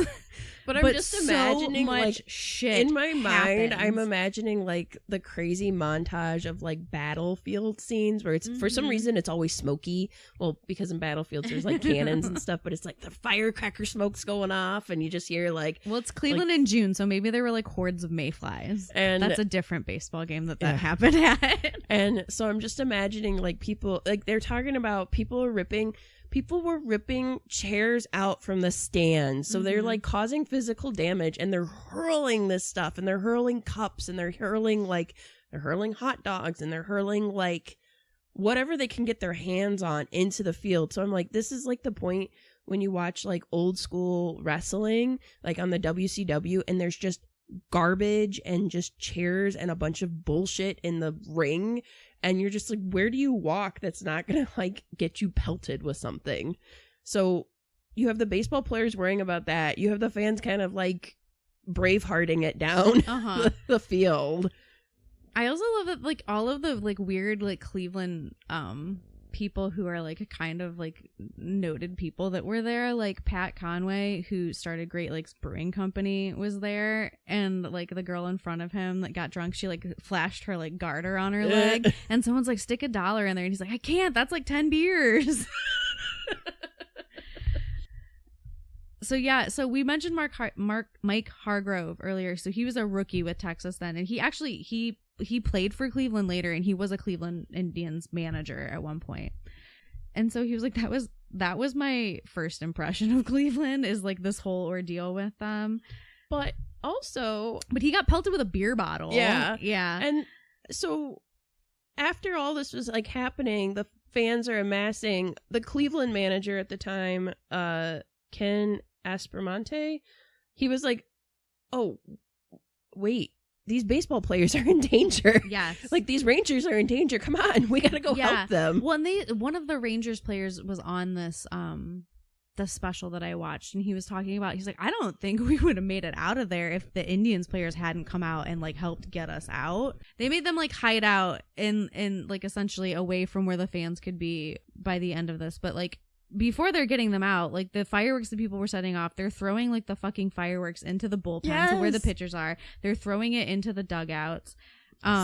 But I'm just imagining so much like shit in my mind, happens. I'm imagining like the crazy montage of like battlefield scenes where it's for some reason it's always smoky. Well, because in battlefields there's like cannons and stuff, but it's like the firecracker smoke's going off and you just hear like, well, it's Cleveland in June, so maybe there were like hordes of mayflies. And that's a different baseball game that happened at. And so I'm just imagining like people, like they're talking about people were ripping chairs out from the stands. So they're like causing physical damage, and they're hurling this stuff, and they're hurling cups, and they're hurling hot dogs, and they're hurling like whatever they can get their hands on into the field. So I'm like, this is like the point when you watch like old school wrestling, like on the WCW, and there's just garbage and just chairs and a bunch of bullshit in the ring. And you're just like, where do you walk that's not going to like get you pelted with something? So you have the baseball players worrying about that. You have the fans kind of like bravehearting it down the field. I also love that like all of the like weird like Cleveland people who are like a kind of like noted people that were there, like Pat Conway, who started Great Lakes Brewing Company, was there, and like the girl in front of him that got drunk, she like flashed her like garter on her leg, and someone's like, stick $1 in there, and he's like, I can't, that's like 10 beers. So we mentioned Mike Hargrove earlier. So he was a rookie with Texas then, and he actually he played for Cleveland later, and he was a Cleveland Indians manager at one point. And so he was like, that was my first impression of Cleveland, is like this whole ordeal with them. But he got pelted with a beer bottle. Yeah. And so after all this was like happening, the fans are amassing. The Cleveland manager at the time, Ken Aspermonte, he was like, oh, wait, these baseball players are in danger. Yes. Like, these Rangers are in danger. Come on, we gotta go help them. Well, and one of the Rangers players was on this the special that I watched, and he was talking about, he's like, I don't think we would have made it out of there if the Indians players hadn't come out and like helped get us out. They made them like hide out in like essentially away from where the fans could be by the end of this. But like before they're getting them out, like the fireworks that people were setting off, they're throwing like the fucking fireworks into the bullpen to where the pitchers are. They're throwing it into the dugouts.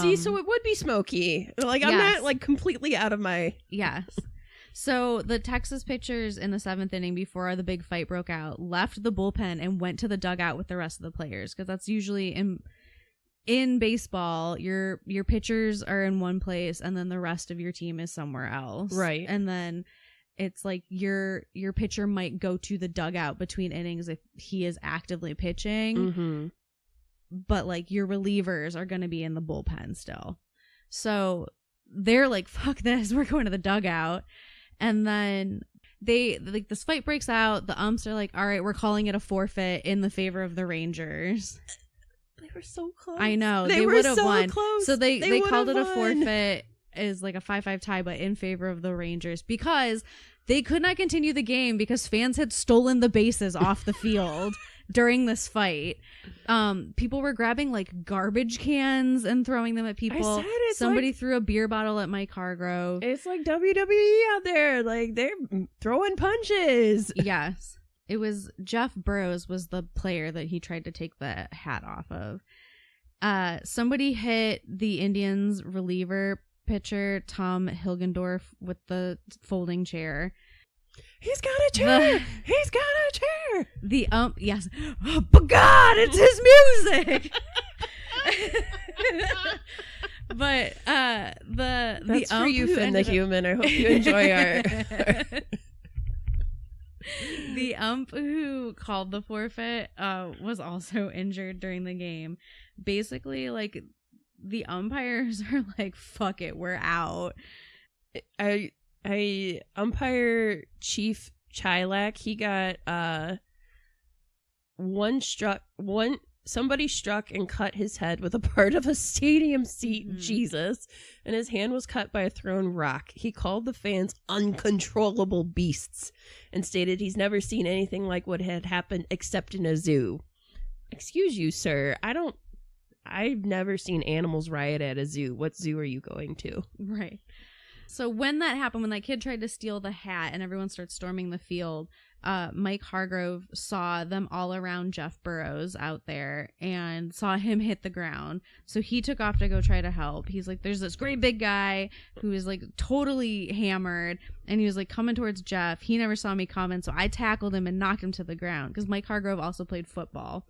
See, so it would be smoky. Like, I'm not like completely out of my... Yes. So the Texas pitchers in the 7th inning, before the big fight broke out, left the bullpen and went to the dugout with the rest of the players, because that's usually in baseball, your pitchers are in one place and then the rest of your team is somewhere else. Right. And then it's like your pitcher might go to the dugout between innings if he is actively pitching. Mm-hmm. But like your relievers are going to be in the bullpen still. So they're like, fuck this, we're going to the dugout. And then they like this fight breaks out. The umps are like, all right, we're calling it a forfeit in the favor of the Rangers. They were so close. I know. They would have won. Close. So they called it a forfeit as like a 5-5 tie, but in favor of the Rangers, because They could not continue the game because fans had stolen the bases off the field during this fight. People were grabbing like garbage cans and throwing them at people. Somebody threw a beer bottle at Mike Hargrove. It's like WWE out there. Like, they're throwing punches. Yes. It was Jeff Burrows was the player that he tried to take the hat off of. Somebody hit the Indians reliever pitcher Tom Hilgendorf with the folding chair. He's got a chair. He's got a chair. The yes. Oh, but God, it's his music. But that's for you, Finn the human. I hope you enjoy our The ump who called the forfeit was also injured during the game. Basically, like, the umpires are like, fuck it, we're out. I umpire Chief Chilak, he got somebody struck and cut his head with a part of a stadium seat, Jesus, and his hand was cut by a thrown rock. He called the fans uncontrollable beasts and stated he's never seen anything like what had happened except in a zoo. Excuse you, sir. I've never seen animals riot at a zoo. What zoo are you going to? Right. So when that happened, when that kid tried to steal the hat and everyone starts storming the field, Mike Hargrove saw them all around Jeff Burrows out there and saw him hit the ground. So he took off to go try to help. He's like, there's this great big guy who is like totally hammered, and he was like coming towards Jeff. He never saw me coming, so I tackled him and knocked him to the ground because Mike Hargrove also played football.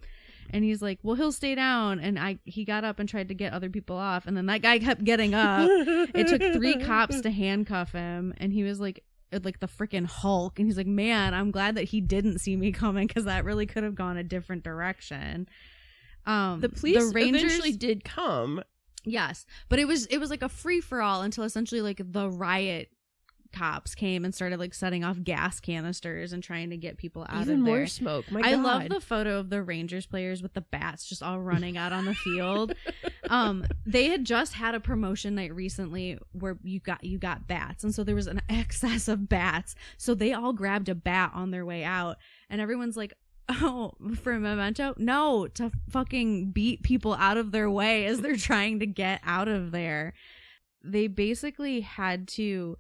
And he's like, well, he'll stay down. And he got up and tried to get other people off. And then that guy kept getting up. It took 3 cops to handcuff him. And he was like the freaking Hulk. And he's like, man, I'm glad that he didn't see me coming, because that really could have gone a different direction. The police eventually did come. Yes. But it was like a free for all until essentially like the riot cops came and started like setting off gas canisters and trying to get people out Even of there. More smoke. My God. I love the photo of the Rangers players with the bats just all running out on the field. They had just had a promotion night recently where you got bats, and so there was an excess of bats. So they all grabbed a bat on their way out, and everyone's like, oh, for a memento? No, to fucking beat people out of their way as they're trying to get out of there. They basically had to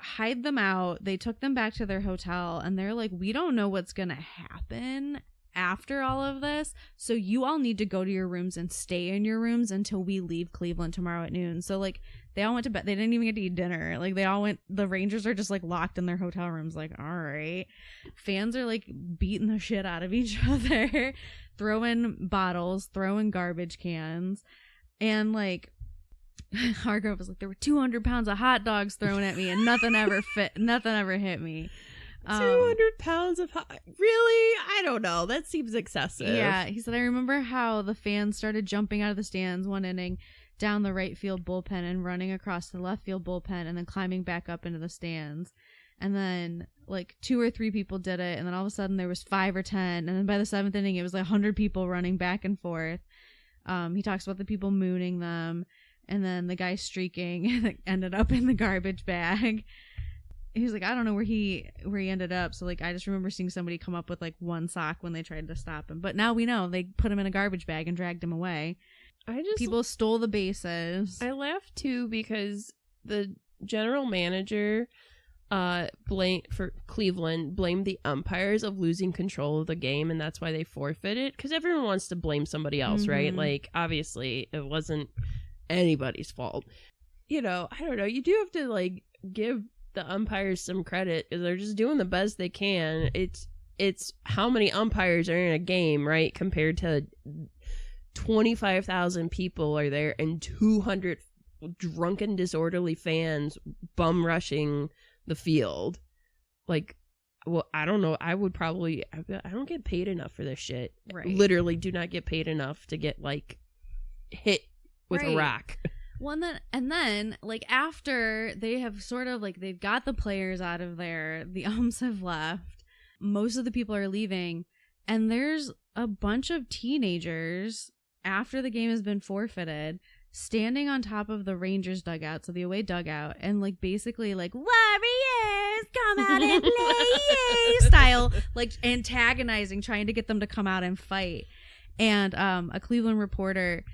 hide them out. They took them back to their hotel, and they're like, we don't know what's gonna happen after all of this, so you all need to go to your rooms and stay in your rooms until we leave Cleveland tomorrow at noon. So like they all went to bed. They didn't even get to eat dinner. Like they all went. The Rangers are just like locked in their hotel rooms, like, all right. Fans are like beating the shit out of each other, throwing bottles, throwing garbage cans, and like Hargrove was like, there were 200 pounds of hot dogs thrown at me and nothing ever hit me. 200 pounds of really? I don't know. That seems excessive. Yeah, he said, I remember how the fans started jumping out of the stands one inning down the right field bullpen and running across the left field bullpen and then climbing back up into the stands. And then like 2 or 3 people did it, and then all of a sudden there was 5 or 10, and then by the 7th inning it was like 100 people running back and forth. He talks about the people mooning them. And then the guy streaking ended up in the garbage bag. He was like, I don't know where he ended up. So like, I just remember seeing somebody come up with like 1 sock when they tried to stop him. But now we know they put him in a garbage bag and dragged him away. People stole the bases. I laugh too because the general manager for Cleveland blamed the umpires of losing control of the game, and that's why they forfeited. Because everyone wants to blame somebody else, right? Like obviously it wasn't anybody's fault. I don't know, you do have to like give the umpires some credit because they're just doing the best they can. It's how many umpires are in a game, right, compared to 25,000 people are there and 200 drunken disorderly fans bum rushing the field. Like, well, I don't know, I don't get paid enough for this shit, right? Literally do not get paid enough to get like hit with a rock. Well, and then like after they have sort of like they've got the players out of there, the umps have left, most of the people are leaving, and there's a bunch of teenagers after the game has been forfeited standing on top of the Rangers dugout, so the away dugout, and like basically like Warriors, come out and play, yay, style, like antagonizing, trying to get them to come out and fight. And a Cleveland reporter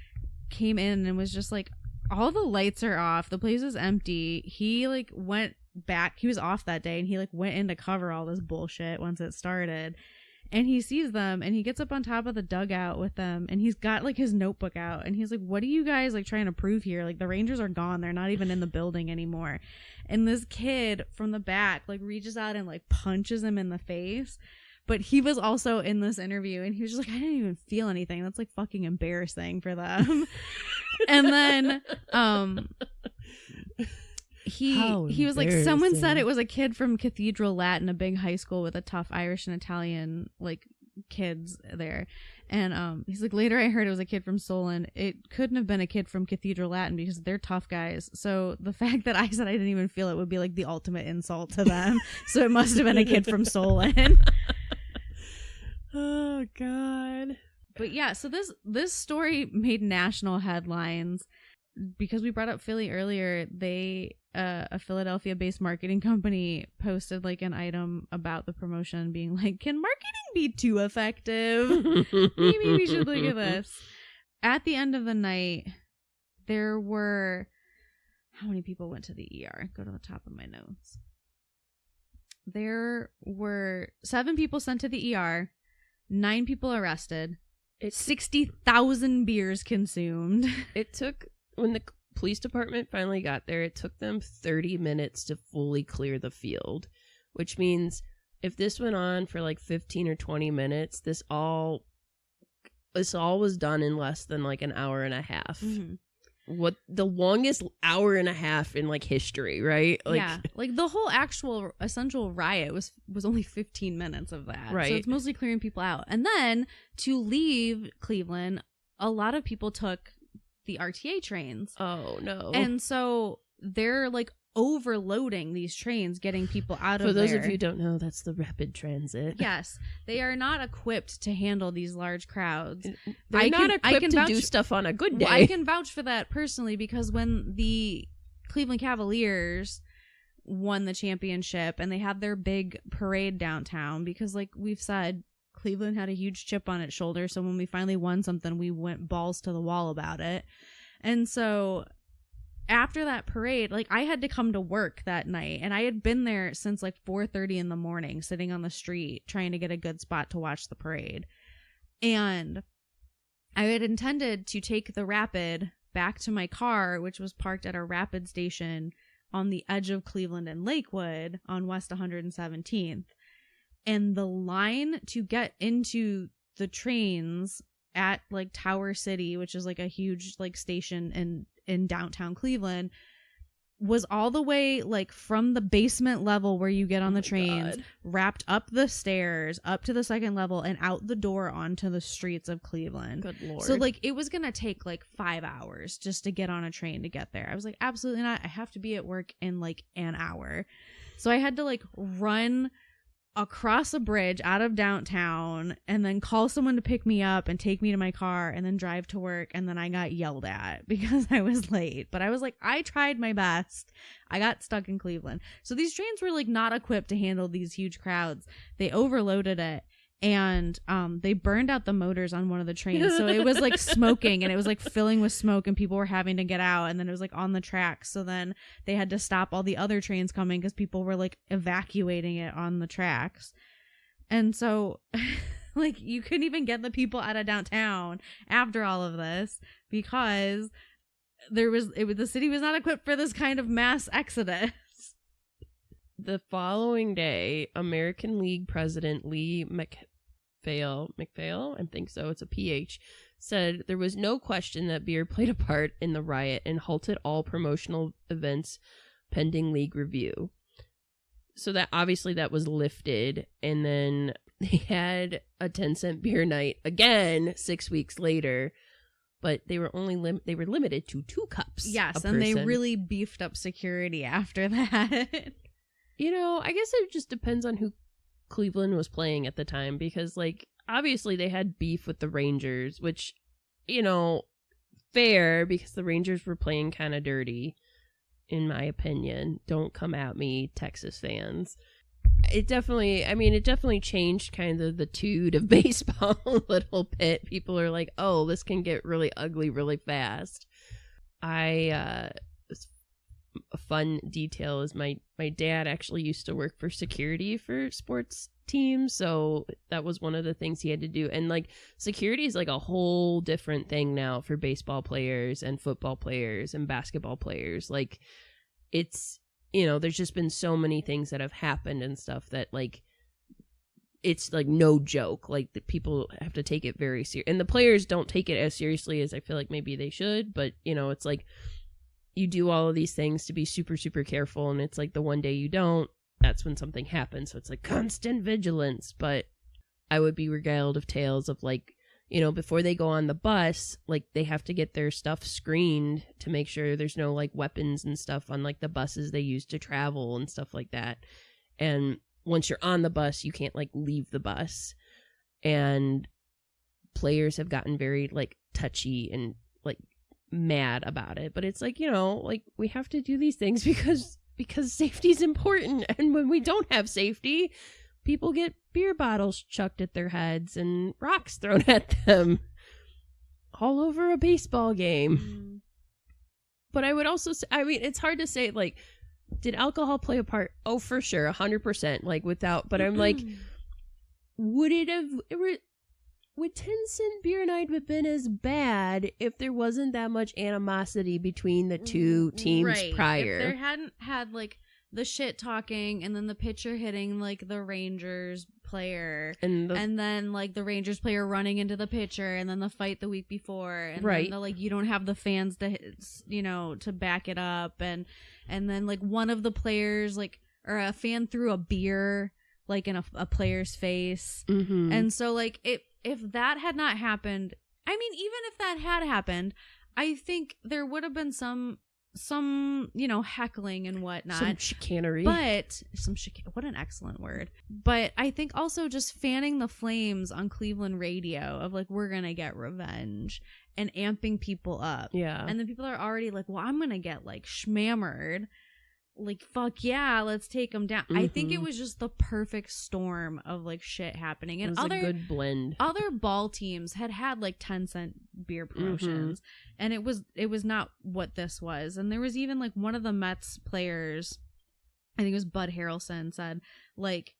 came in and was just like, all the lights are off, the place is empty. He like went back, he was off that day, and he like went in to cover all this bullshit once it started. And he sees them and he gets up on top of the dugout with them, and he's got like his notebook out, and he's like, what are you guys like trying to prove here? Like, the Rangers are gone, they're not even in the building anymore. And this kid from the back like reaches out and like punches him in the face. But he was also in this interview, and he was just like, I didn't even feel anything. That's like fucking embarrassing for them. And then he was like, someone said it was a kid from Cathedral Latin, a big high school with a tough Irish and Italian like kids there. And he's like, later I heard it was a kid from Solon. It couldn't have been a kid from Cathedral Latin because they're tough guys. So the fact that I said I didn't even feel it would be like the ultimate insult to them. So it must have been a kid from Solon. Oh God. But yeah, so this story made national headlines because we brought up Philly earlier. They a Philadelphia-based marketing company posted like an item about the promotion being like, can marketing be too effective? Maybe we should look at this. At the end of the night, there were, how many people went to the ER? Go to the top of my notes. There were 7 people sent to the ER, 9 people arrested, 60,000 beers consumed. It took, when the police department finally got there, it took them 30 minutes to fully clear the field, which means if this went on for like 15 or 20 minutes, this all was done in less than like an hour and a half. Mm-hmm. What, the longest hour and a half in like history, right? Like, yeah, like the whole actual essential riot was only 15 minutes of that, right? So it's mostly clearing people out. And then to leave Cleveland, a lot of people took the RTA trains. Oh no. And so they're like overloading these trains, getting people out of there. For those of you who don't know, that's the rapid transit. Yes, they are not equipped to handle these large crowds. They're not equipped to do stuff on a good day. Well, I can vouch for that personally, because when the Cleveland Cavaliers won the championship and they had their big parade downtown, because like we've said, Cleveland had a huge chip on its shoulder, so when we finally won something, we went balls to the wall about it. And so after that parade, like I had to come to work that night, and I had been there since like 4:30 in the morning, sitting on the street trying to get a good spot to watch the parade. And I had intended to take the rapid back to my car, which was parked at a rapid station on the edge of Cleveland and Lakewood on West 117th. And the line to get into the trains at like Tower City, which is like a huge like station in downtown Cleveland, was all the way like from the basement level where you get on the trains, wrapped up the stairs, up to the second level, and out the door onto the streets of Cleveland. Good Lord. So like it was gonna take like 5 hours just to get on a train to get there. I was like, absolutely not. I have to be at work in like an hour. So I had to like run across a bridge out of downtown and then call someone to pick me up and take me to my car and then drive to work. And then I got yelled at because I was late, but I was like, I tried my best. I got stuck in Cleveland. So these trains were like not equipped to handle these huge crowds. They overloaded it, and they burned out the motors on one of the trains. So it was like smoking, and it was like filling with smoke, and people were having to get out, and then it was like on the tracks. So then they had to stop all the other trains coming because people were like evacuating it on the tracks. And so like you couldn't even get the people out of downtown after all of this because the city was not equipped for this kind of mass exodus. The following day, American League President Lee McPhail, I think so, it's a PH, said there was no question that beer played a part in the riot and halted all promotional events pending league review. So that obviously that was lifted, and then they had a 10-cent beer night again 6 weeks later, but they were only they were limited to 2 cups. Yes, and they really beefed up security after that. You know, I guess it just depends on who Cleveland was playing at the time, because, like, obviously they had beef with the Rangers, which, you know, fair, because the Rangers were playing kind of dirty. in my opinion. Don't come at me, Texas fans. It definitely changed kind of the tude of baseball a little bit. People are like, oh, this can get really ugly really fast. A fun detail is my dad actually used to work for security for sports teams, so that was one of the things he had to do. And like security is like a whole different thing now for baseball players and football players and basketball players. Like it's, you know, there's just been so many things that have happened and stuff that like it's like no joke. Like the people have to take it very serious, and the players don't take it as seriously as I feel like maybe they should. But you know, it's like you do all of these things to be super, super careful, and it's like the one day you don't, that's when something happens. So it's like constant vigilance. But I would be regaled of tales of like, you know, before they go on the bus, like they have to get their stuff screened to make sure there's no like weapons and stuff on like the buses they use to travel and stuff like that. And once you're on the bus, you can't like leave the bus. And players have gotten very like touchy and like mad about it. But it's like, you know, like we have to do these things because safety is important. And when we don't have safety, people get beer bottles chucked at their heads and rocks thrown at them all over a baseball game. But I would also say, I mean, it's hard to say, like, did alcohol play a part? Oh, for sure, 100%. Like, without, but I'm like, would 10-cent beer night have been as bad if there wasn't that much animosity between the two teams prior? If there hadn't had, like, the shit talking and then the pitcher hitting, like, the Rangers player and then, like, the Rangers player running into the pitcher and then the fight the week before and then the, like, you don't have the fans to, you know, to back it up and then, like, one of the players, like, or a fan threw a beer, like, in a player's face. And so, like, if that had not happened, I mean, even if that had happened, I think there would have been some, you know, heckling and whatnot. Some chicanery. But, what an excellent word. But I think also just fanning the flames on Cleveland radio of, like, we're gonna get revenge and amping people up. Yeah. And then people are already like, well, I'm gonna get, like, schmammered. Like, fuck yeah, let's take them down. I think it was just the perfect storm of, like, shit happening. And it was a good blend. Other ball teams had like 10-cent beer promotions, and it was not what this was. And there was even, like, one of the Mets players, I think it was Bud Harrelson, said, like,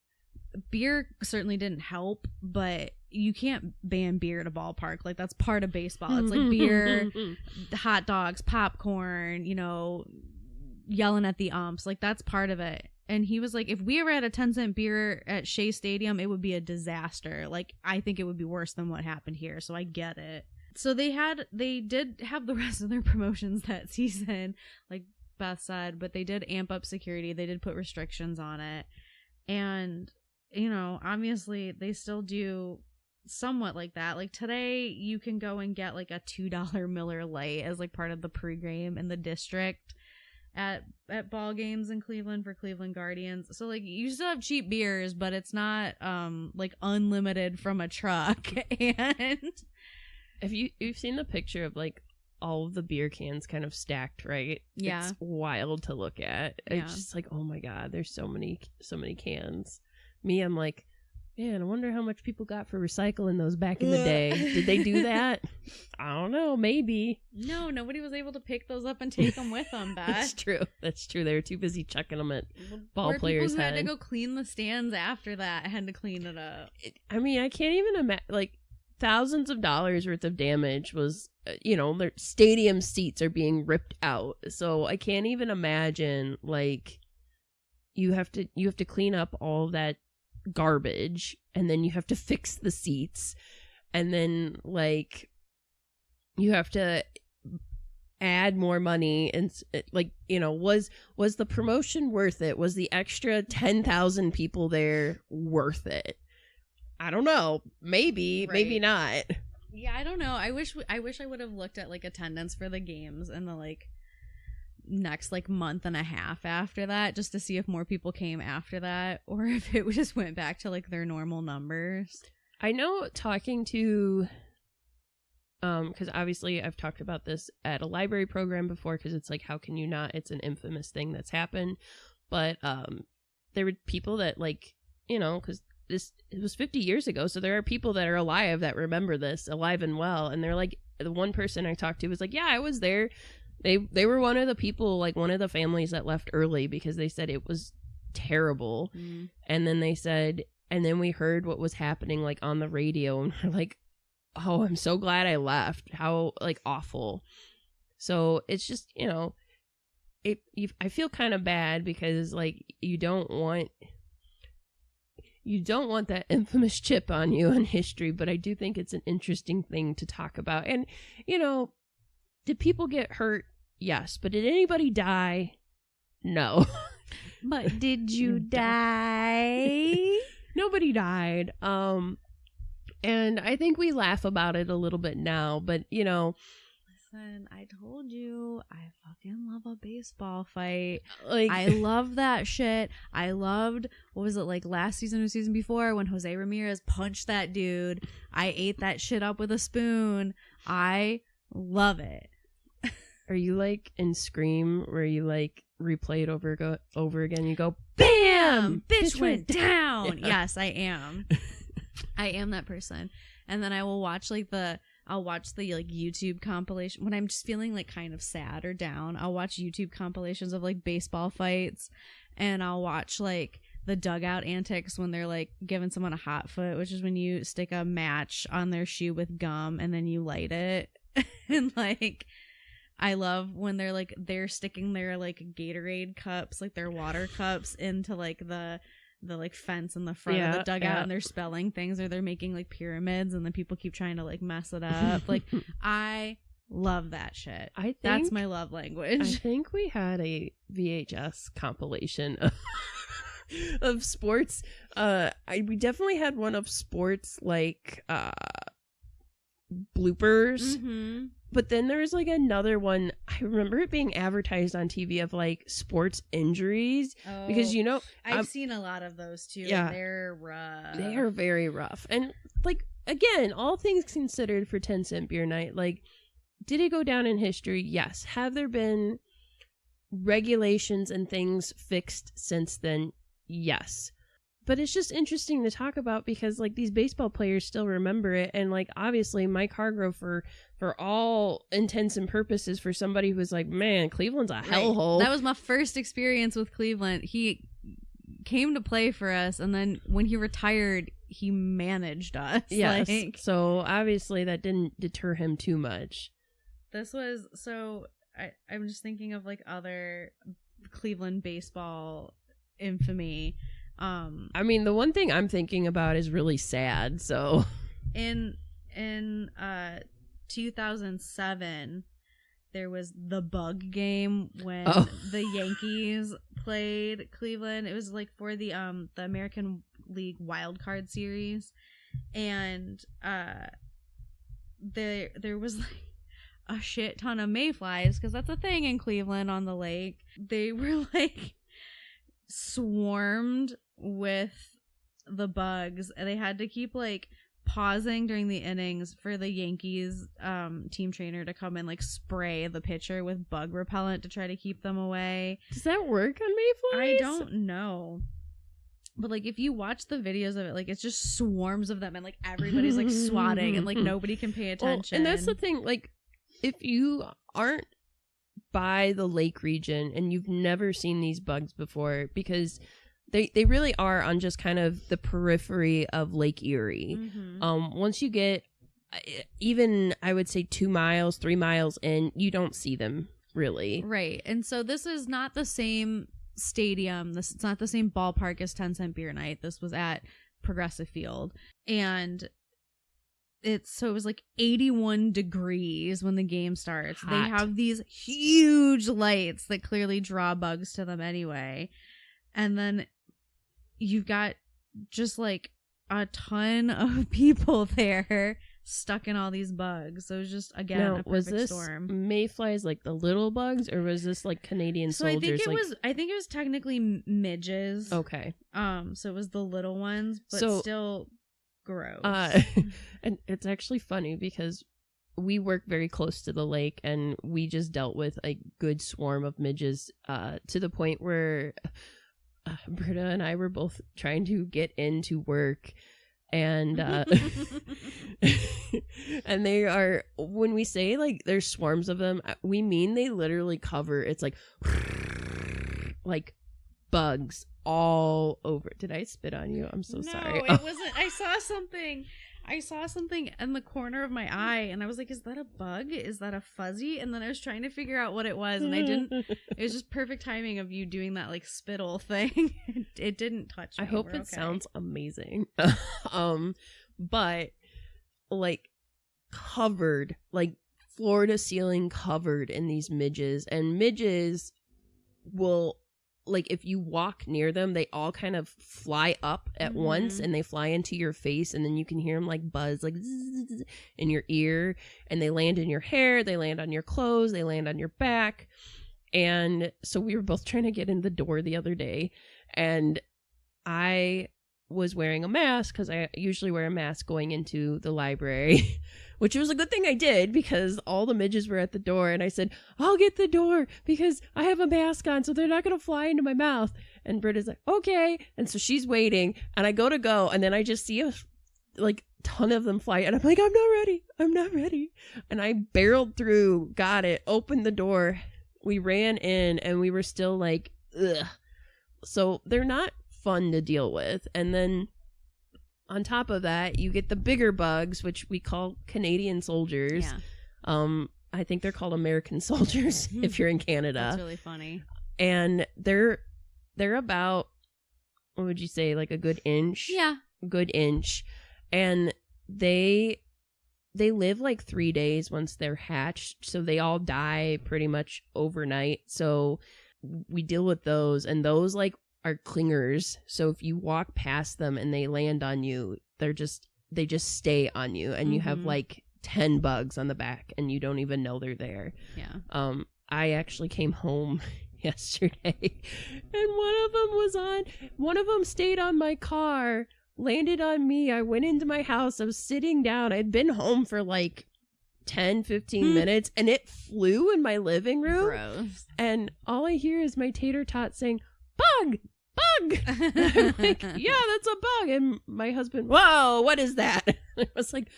beer certainly didn't help, but you can't ban beer at a ballpark. Like, that's part of baseball. It's like beer, hot dogs, popcorn, you know, yelling at the umps, like, that's part of it. And he was like, if we ever had a 10-cent beer at Shea Stadium, it would be a disaster. Like, I think it would be worse than what happened here, so I get it. So they did have the rest of their promotions that season, like Beth said, but they did amp up security. They did put restrictions on it. And, you know, obviously they still do somewhat like that. Like, today you can go and get, like, a $2 Miller Lite as, like, part of the pregame in the district at ball games in Cleveland for Cleveland Guardians. So, like, you still have cheap beers, but it's not like unlimited from a truck. And if you've seen the picture of, like, all of the beer cans kind of stacked, right? Yeah, it's wild to look at. Yeah. It's just like, oh my god, there's so many cans. I'm like, man, I wonder how much people got for recycling those back in the day. Did they do that? I don't know. Maybe. No, nobody was able to pick those up and take them with them, Beth. That's true. They were too busy chucking them at ball players' people who head. had to go clean the stands after that had to clean it up. I mean, I can't even imagine, like, thousands of dollars worth of damage was, you know, their stadium seats are being ripped out. So I can't even imagine, like, you have to clean up all that garbage, and then you have to fix the seats, and then, like, you have to add more money, and, like, you know, was the promotion worth it? Was the extra 10,000 people there worth it? I don't know. Maybe not. Yeah, I don't know. I wish I would have looked at, like, attendance for the games in the, like, next, like, month and a half after that, just to see if more people came after that, or if it just went back to, like, their normal numbers. I know, talking to because obviously I've talked about this at a library program before, because it's like, how can you not? It's an infamous thing that's happened. But there were people that, like, you know, because it was 50 years ago, so there are people that are alive that remember this, alive and well, and they're like, the one person I talked to was like, yeah, I was there. They were one of the people, like one of the families that left early because they said it was terrible. And then they said, and then we heard what was happening, like, on the radio, and we're like, oh, I'm so glad I left. How, like, awful. So it's just, you know, I feel kind of bad because, like, you don't want that infamous chip on you in history, but I do think it's an interesting thing to talk about. And, you know, did people get hurt? Yes. But did anybody die? No. But did you die? Nobody died. And I think we laugh about it a little bit now, but, you know, listen, I told you, I fucking love a baseball fight. like, I love that shit. I loved, what was it, like last season or season before, when Jose Ramirez punched that dude. I ate that shit up with a spoon. I love it. are you like in Scream where you like replay it over again? You go, bam, bitch went down. Yeah. Yes, I am. I am that person. And then I will watch I'll watch the like YouTube compilation when I'm just feeling like kind of sad or down. I'll watch YouTube compilations of like baseball fights, and I'll watch like the dugout antics when they're like giving someone a hot foot, which is when you stick a match on their shoe with gum and then you light it. And like, I love when they're sticking their like Gatorade cups, like their water cups, into like the like fence in the front of the dugout, and they're spelling things, or they're making like pyramids, and then people keep trying to like mess it up. Like, I love that shit. That's my love language. I think we had a VHS compilation of sports. We definitely had one of sports, like bloopers. Mm-hmm. But then there was like another one. I remember it being advertised on TV of like sports injuries, because, you know, I've seen a lot of those too. Yeah, and they're rough. They are very rough. And like, again, all things considered for 10 Cent Beer Night, like, did it go down in history? Yes. Have there been regulations and things fixed since then? Yes. But it's just interesting to talk about because, like, these baseball players still remember it. And, like, obviously Mike Hargrove, for all intents and purposes, for somebody who was like, man, Cleveland's a hellhole. That was my first experience with Cleveland. He came to play for us, and then when he retired, he managed us. Yes. Like, so, obviously, that didn't deter him too much. this was... So, I'm just thinking of, like, other Cleveland baseball infamy. I mean, the one thing I'm thinking about is really sad, so in 2007 there was the bug game when the Yankees played Cleveland. It was like for the American League Wild Card Series, and there was like a shit ton of mayflies, because that's a thing in Cleveland on the lake. They were like swarmed with the bugs, and they had to keep like pausing during the innings for the Yankees team trainer to come and like spray the pitcher with bug repellent to try to keep them away. Does that work on mayflies? I don't know, but like if you watch the videos of it, like it's just swarms of them, and like everybody's like swatting, and like nobody can pay attention. Well, and that's the thing, like, if you aren't by the lake region and you've never seen these bugs before, because they really are on just kind of the periphery of Lake Erie. Mm-hmm. Once you get even, I would say 2 miles, 3 miles in, you don't see them really. Right. And so this is not the same stadium. It's not the same ballpark as 10 Cent Beer Night. This was at Progressive Field. And it was like 81 degrees when the game starts. Hot. They have these huge lights that clearly draw bugs to them anyway. And then you've got just like a ton of people there stuck in all these bugs. So it was just, again, a perfect was this storm. mayflies like the little bugs, or was this like Canadian soldiers? I think it was technically midges. Okay. So it was the little ones, but still gross. And it's actually funny because we work very close to the lake, and we just dealt with a good swarm of midges to the point where Britta and I were both trying to get into work. And and they are, when we say like there's swarms of them, we mean they literally cover, it's like bugs all over. Did I spit on you? I'm so sorry. No, it wasn't. I saw something in the corner of my eye, and I was like, is that a bug? Is that a fuzzy? And then I was trying to figure out what it was, and I didn't. It was just perfect timing of you doing that like spittle thing. It didn't touch me. I hope it sounds amazing. But like covered, like floor to ceiling covered in these midges, and midges will, like, if you walk near them, they all kind of fly up at once, and they fly into your face, and then you can hear them like buzz, like zzz, in your ear, and they land in your hair, they land on your clothes, they land on your back. And so we were both trying to get in the door the other day, and I was wearing a mask because I usually wear a mask going into the library, which was a good thing I did because all the midges were at the door, and I said, I'll get the door because I have a mask on, so they're not going to fly into my mouth. And Britta's like, okay. And so she's waiting, and I go, and then I just see a ton of them fly, and I'm like, I'm not ready. And I barreled through, got it, opened the door. We ran in, and we were still like, ugh. So they're not fun to deal with. And then on top of that, you get the bigger bugs, which we call Canadian soldiers. Yeah. I think they're called American soldiers if you're in Canada. That's really funny. And they're about, what would you say, like a good inch? Yeah. Good inch. And they live like 3 days once they're hatched, so they all die pretty much overnight. So we deal with those, and those like are clingers. So if you walk past them and they land on you, they just stay on you, and you have like 10 bugs on the back, and you don't even know they're there. Yeah. I actually came home yesterday, and one of them stayed on my car, landed on me. I went into my house. I was sitting down. I'd been home for like 10-15 minutes, and it flew in my living room. Gross. And all I hear is my tater tot saying, bug. And I'm like, yeah, that's a bug. And my husband, whoa, what is that? I was like,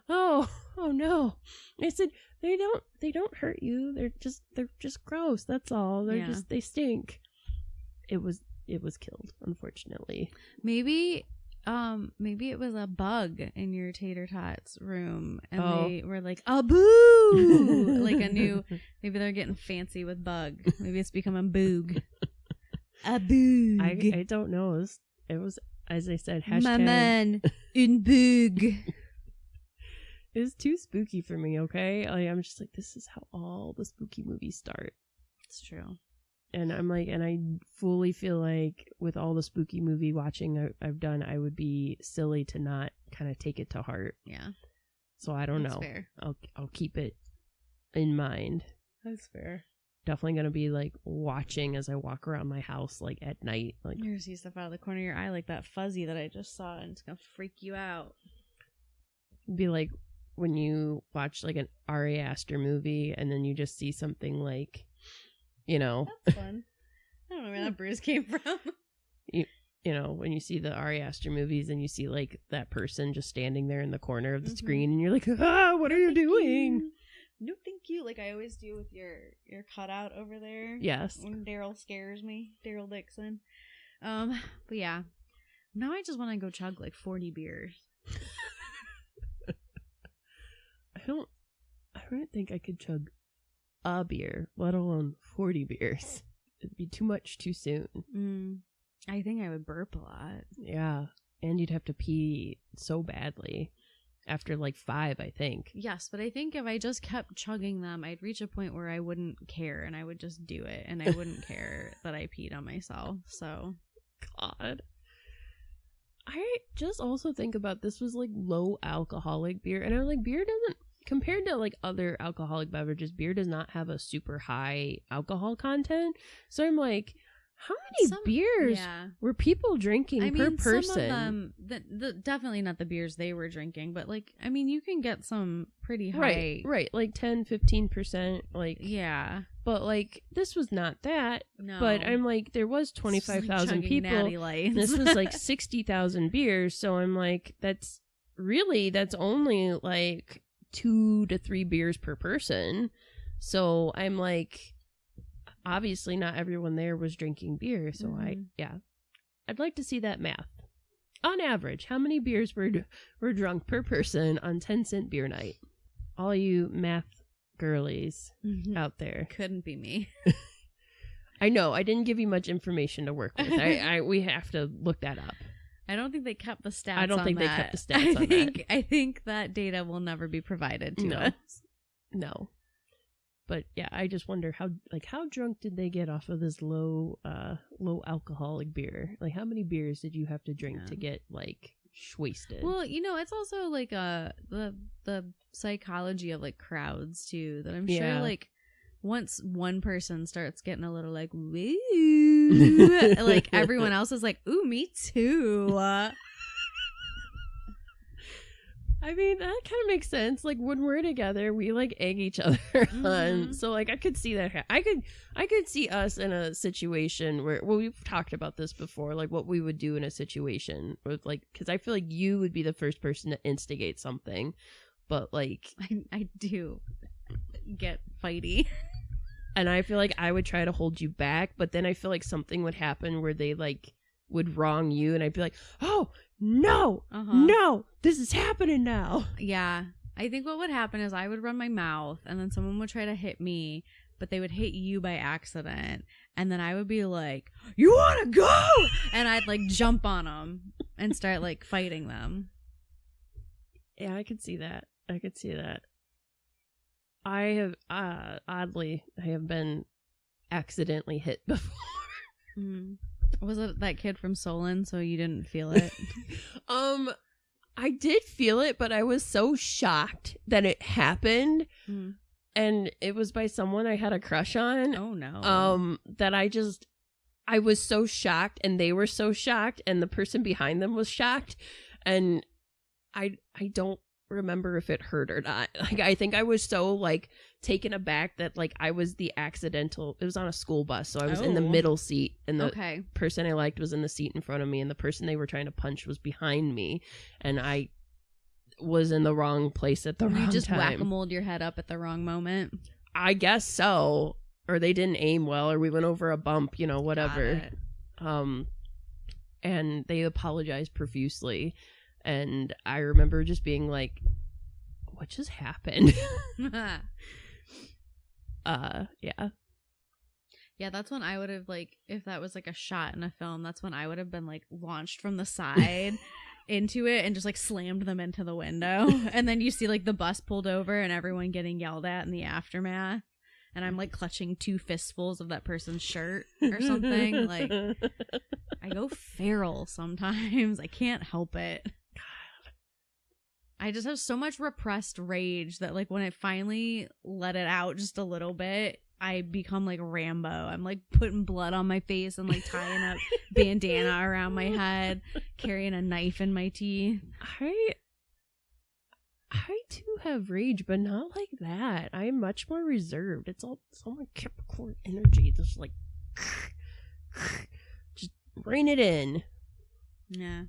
oh no. I said, they don't hurt you. They're just gross. That's all. They stink. It was killed, unfortunately. Maybe it was a bug in your tater tots room, and they were like, a boo, like a new. Maybe they're getting fancy with bug. Maybe it's becoming boog. A boog. I don't know. It was, as I said, hashtag. Maman, une boog. It was too spooky for me. Okay, I'm just like, this is how all the spooky movies start. It's true. And I'm like, and I fully feel like with all the spooky movie watching I've done, I would be silly to not kind of take it to heart. Yeah. So I don't know. Fair. I'll keep it in mind. That's fair. Definitely gonna be like watching as I walk around my house, like at night. Like, you're gonna see stuff out of the corner of your eye, like that fuzzy that I just saw, and it's gonna freak you out. Be like when you watch like an Ari Aster movie, and then you just see something like, you know, that's fun. I don't know where that bruise came from. You know, when you see the Ari Aster movies and you see like that person just standing there in the corner of the screen, and you're like, what are you doing? No, thank you. Like I always do with your cutout over there. Yes. When Daryl scares me, Daryl Dixon. But yeah, now I just want to go chug like 40 beers. I don't think I could chug a beer, let alone 40 beers. It'd be too much too soon. I think I would burp a lot. Yeah, and you'd have to pee so badly after like 5, I think. Yes, but I think if I just kept chugging them, I'd reach a point where I wouldn't care, and I would just do it, and I wouldn't care that I peed on myself. So, God. I just also think about this was like low alcoholic beer, and I was like, beer doesn't, compared to like other alcoholic beverages, beer does not have a super high alcohol content. So I'm like, How many beers Yeah. were people drinking per person? Some of them, definitely not the beers they were drinking, but like, I mean, you can get some pretty high. Right, like 10-15%, like, Yeah. but like this was not that. No. But I'm like, there was 25,000 people. Natty Lights. This was like 60,000 beers, so I'm like, that's only like 2 to 3 beers per person. So I'm like, obviously not everyone there was drinking beer, so I'd like to see that math. On average, how many beers were drunk per person on 10-cent beer night? All you math girlies out there. Couldn't be me. I know, I didn't give you much information to work with. We have to look that up. I don't think they kept the stats. I don't think they kept the stats on that. I think that data will never be provided to us. No. But yeah, I just wonder how drunk did they get off of this low alcoholic beer? Like, how many beers did you have to drink to get like wasted? Well, it's also like the psychology of like crowds too. That I'm sure like once one person starts getting a little like woo, like everyone else is like, ooh, me too. I mean, that kind of makes sense. Like, when we're together, we like egg each other on. So like, I could see that. I could see us in a situation where, well, we've talked about this before, like what we would do in a situation with like, because I feel like you would be the first person to instigate something, but like I do get fighty. And I feel like I would try to hold you back, but then I feel like something would happen where they like would wrong you, and I'd be like, oh no, no, this is happening now. Yeah, I think what would happen is I would run my mouth, and then someone would try to hit me, but they would hit you by accident, and then I would be like, you want to go? And I'd like jump on them and start like fighting them. Yeah, I could see that. I have oddly, I have been accidentally hit before. Was it that kid from Solon, so you didn't feel it? I did feel it, but I was so shocked that it happened, and it was by someone I had a crush on. Oh no! That I was so shocked, and they were so shocked, and the person behind them was shocked, and I don't remember if it hurt or not. Like, I think I was so like taken aback that like I was the accidental. It was on a school bus, so I was in the middle seat, and the person I liked was in the seat in front of me, and the person they were trying to punch was behind me, and I was in the wrong place at the wrong time. You just whack-a-moled your head up at the wrong moment. I guess so, or they didn't aim well, or we went over a bump, whatever. And they apologized profusely. And I remember just being like, what just happened? Yeah. Yeah, that's when I would have, like, if that was like a shot in a film, that's when I would have been like launched from the side into it and just like slammed them into the window. And then you see like the bus pulled over and everyone getting yelled at in the aftermath. And I'm like clutching 2 fistfuls of that person's shirt or something. Like, I go feral sometimes. I can't help it. I just have so much repressed rage that like when I finally let it out just a little bit, I become like Rambo. I'm like putting blood on my face and like tying up bandana around my head, carrying a knife in my teeth. I too have rage, but not like that. I am much more reserved. It's all my Capricorn energy. Just like just rein it in. Yeah.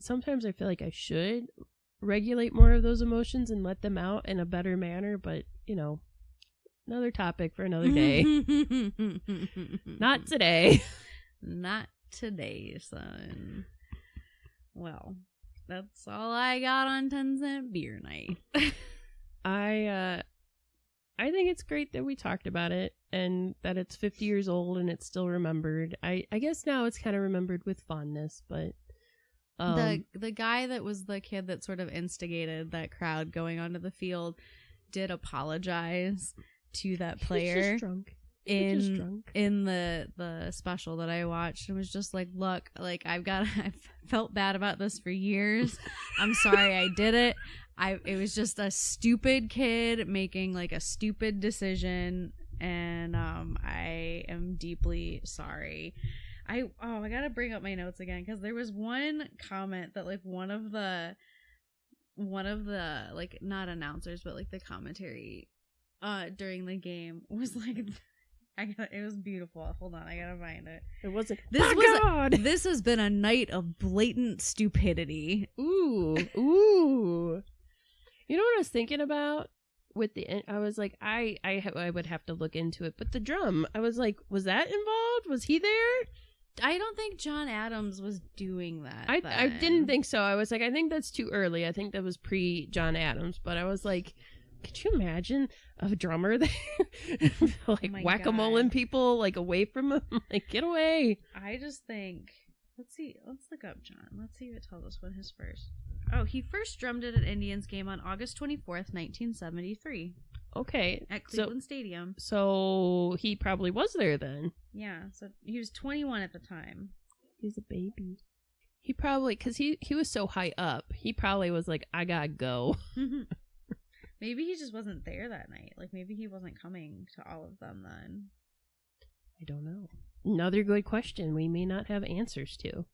Sometimes I feel like I should regulate more of those emotions and let them out in a better manner, but another topic for another day. Not today. Not today, son. Well, that's all I got on 10-cent beer night. I think it's great that we talked about it and that it's 50 years old and it's still remembered. I guess now it's kind of remembered with fondness, but the guy that was the kid that sort of instigated that crowd going onto the field did apologize to that player in the special that I watched, and was just like, look, like I've felt bad about this for years. I'm sorry I did it. It was just a stupid kid making like a stupid decision, and I am deeply sorry. I gotta bring up my notes again, because there was one comment that like one of the like, not announcers but like the commentary during the game was like, it was beautiful. Hold on, I gotta find it. It wasn't. This has been a night of blatant stupidity. Ooh. You know what I was thinking about with I was like, I would have to look into it, but the drum, I was like, was that involved? Was he there? I don't think John Adams was doing that. I didn't think so. I was like, I think that's too early. I think that was pre John Adams, but I was like, could you imagine a drummer there like whack-a-moling people like away from him? Like, get away. I just think, let's look up John. Let's see if it tells us when his first. Oh, he first drummed at an Indians game on August 24th, 1973. Okay. At Cleveland Stadium. So he probably was there then. Yeah, so he was 21 at the time. He's a baby. He probably, because he was so high up, he probably was like, I gotta go. Maybe he just wasn't there that night. Like, maybe he wasn't coming to all of them then. I don't know. Another good question we may not have answers to.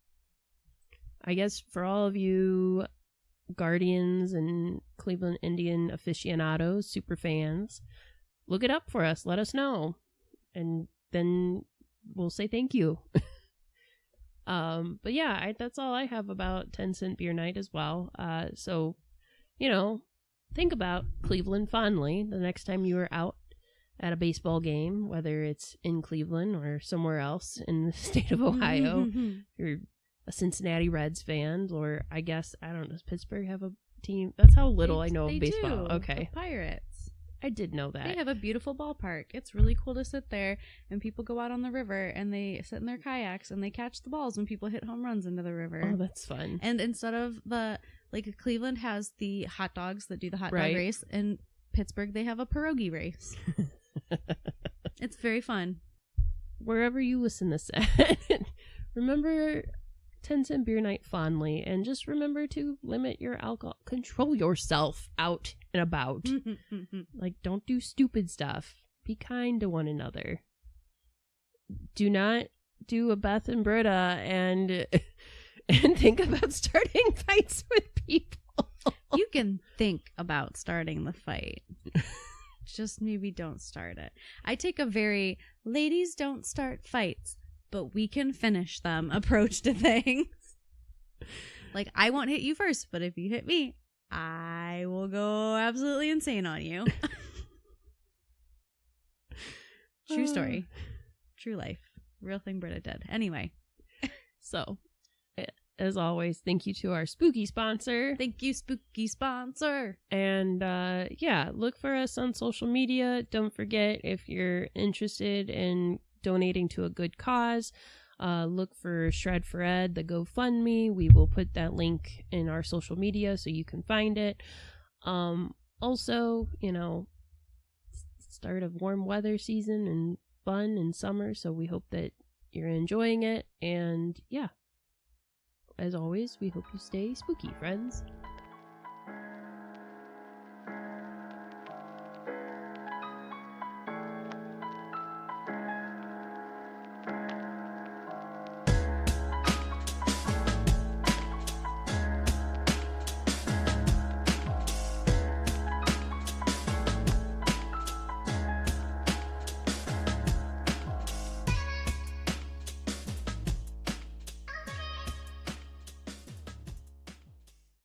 I guess for all of you Guardians and Cleveland Indian aficionados, super fans, look it up for us. Let us know. And then we'll say thank you. But yeah, that's all I have about 10-cent beer night as well. So, you know, think about Cleveland fondly the next time you are out at a baseball game, whether it's in Cleveland or somewhere else in the state of Ohio. You're a Cincinnati Reds fan, or I guess, I don't know, does Pittsburgh have a team? That's how little I know of baseball. Do. Okay. The Pirates. I did know that. They have a beautiful ballpark. It's really cool to sit there, and people go out on the river and they sit in their kayaks and they catch the balls when people hit home runs into the river. Oh, that's fun. And instead of Cleveland has the hot dogs that do the hot dog Right. race, and Pittsburgh they have a pierogi race. It's very fun. Wherever you listen to this, remember 10-cent beer night fondly, and just remember to limit your alcohol. Control yourself out and about. Like, don't do stupid stuff. Be kind to one another. Do not do a Beth and Britta and think about starting fights with people. You can think about starting the fight. Just maybe don't start it. I take a very ladies don't start fights, but we can finish them approach to things. Like, I won't hit you first, but if you hit me, I will go absolutely insane on you. True story. True life. Real thing Britta did. Anyway. So, as always, thank you to our spooky sponsor. Thank you, spooky sponsor. And yeah, look for us on social media. Don't forget, if you're interested in donating to a good cause, look for Shred for Ed, the GoFundMe. We will put that link in our social media so you can find it. Also, you know, start of warm weather season and fun and summer, so we hope that you're enjoying it. And yeah, as always, we hope you stay spooky, friends.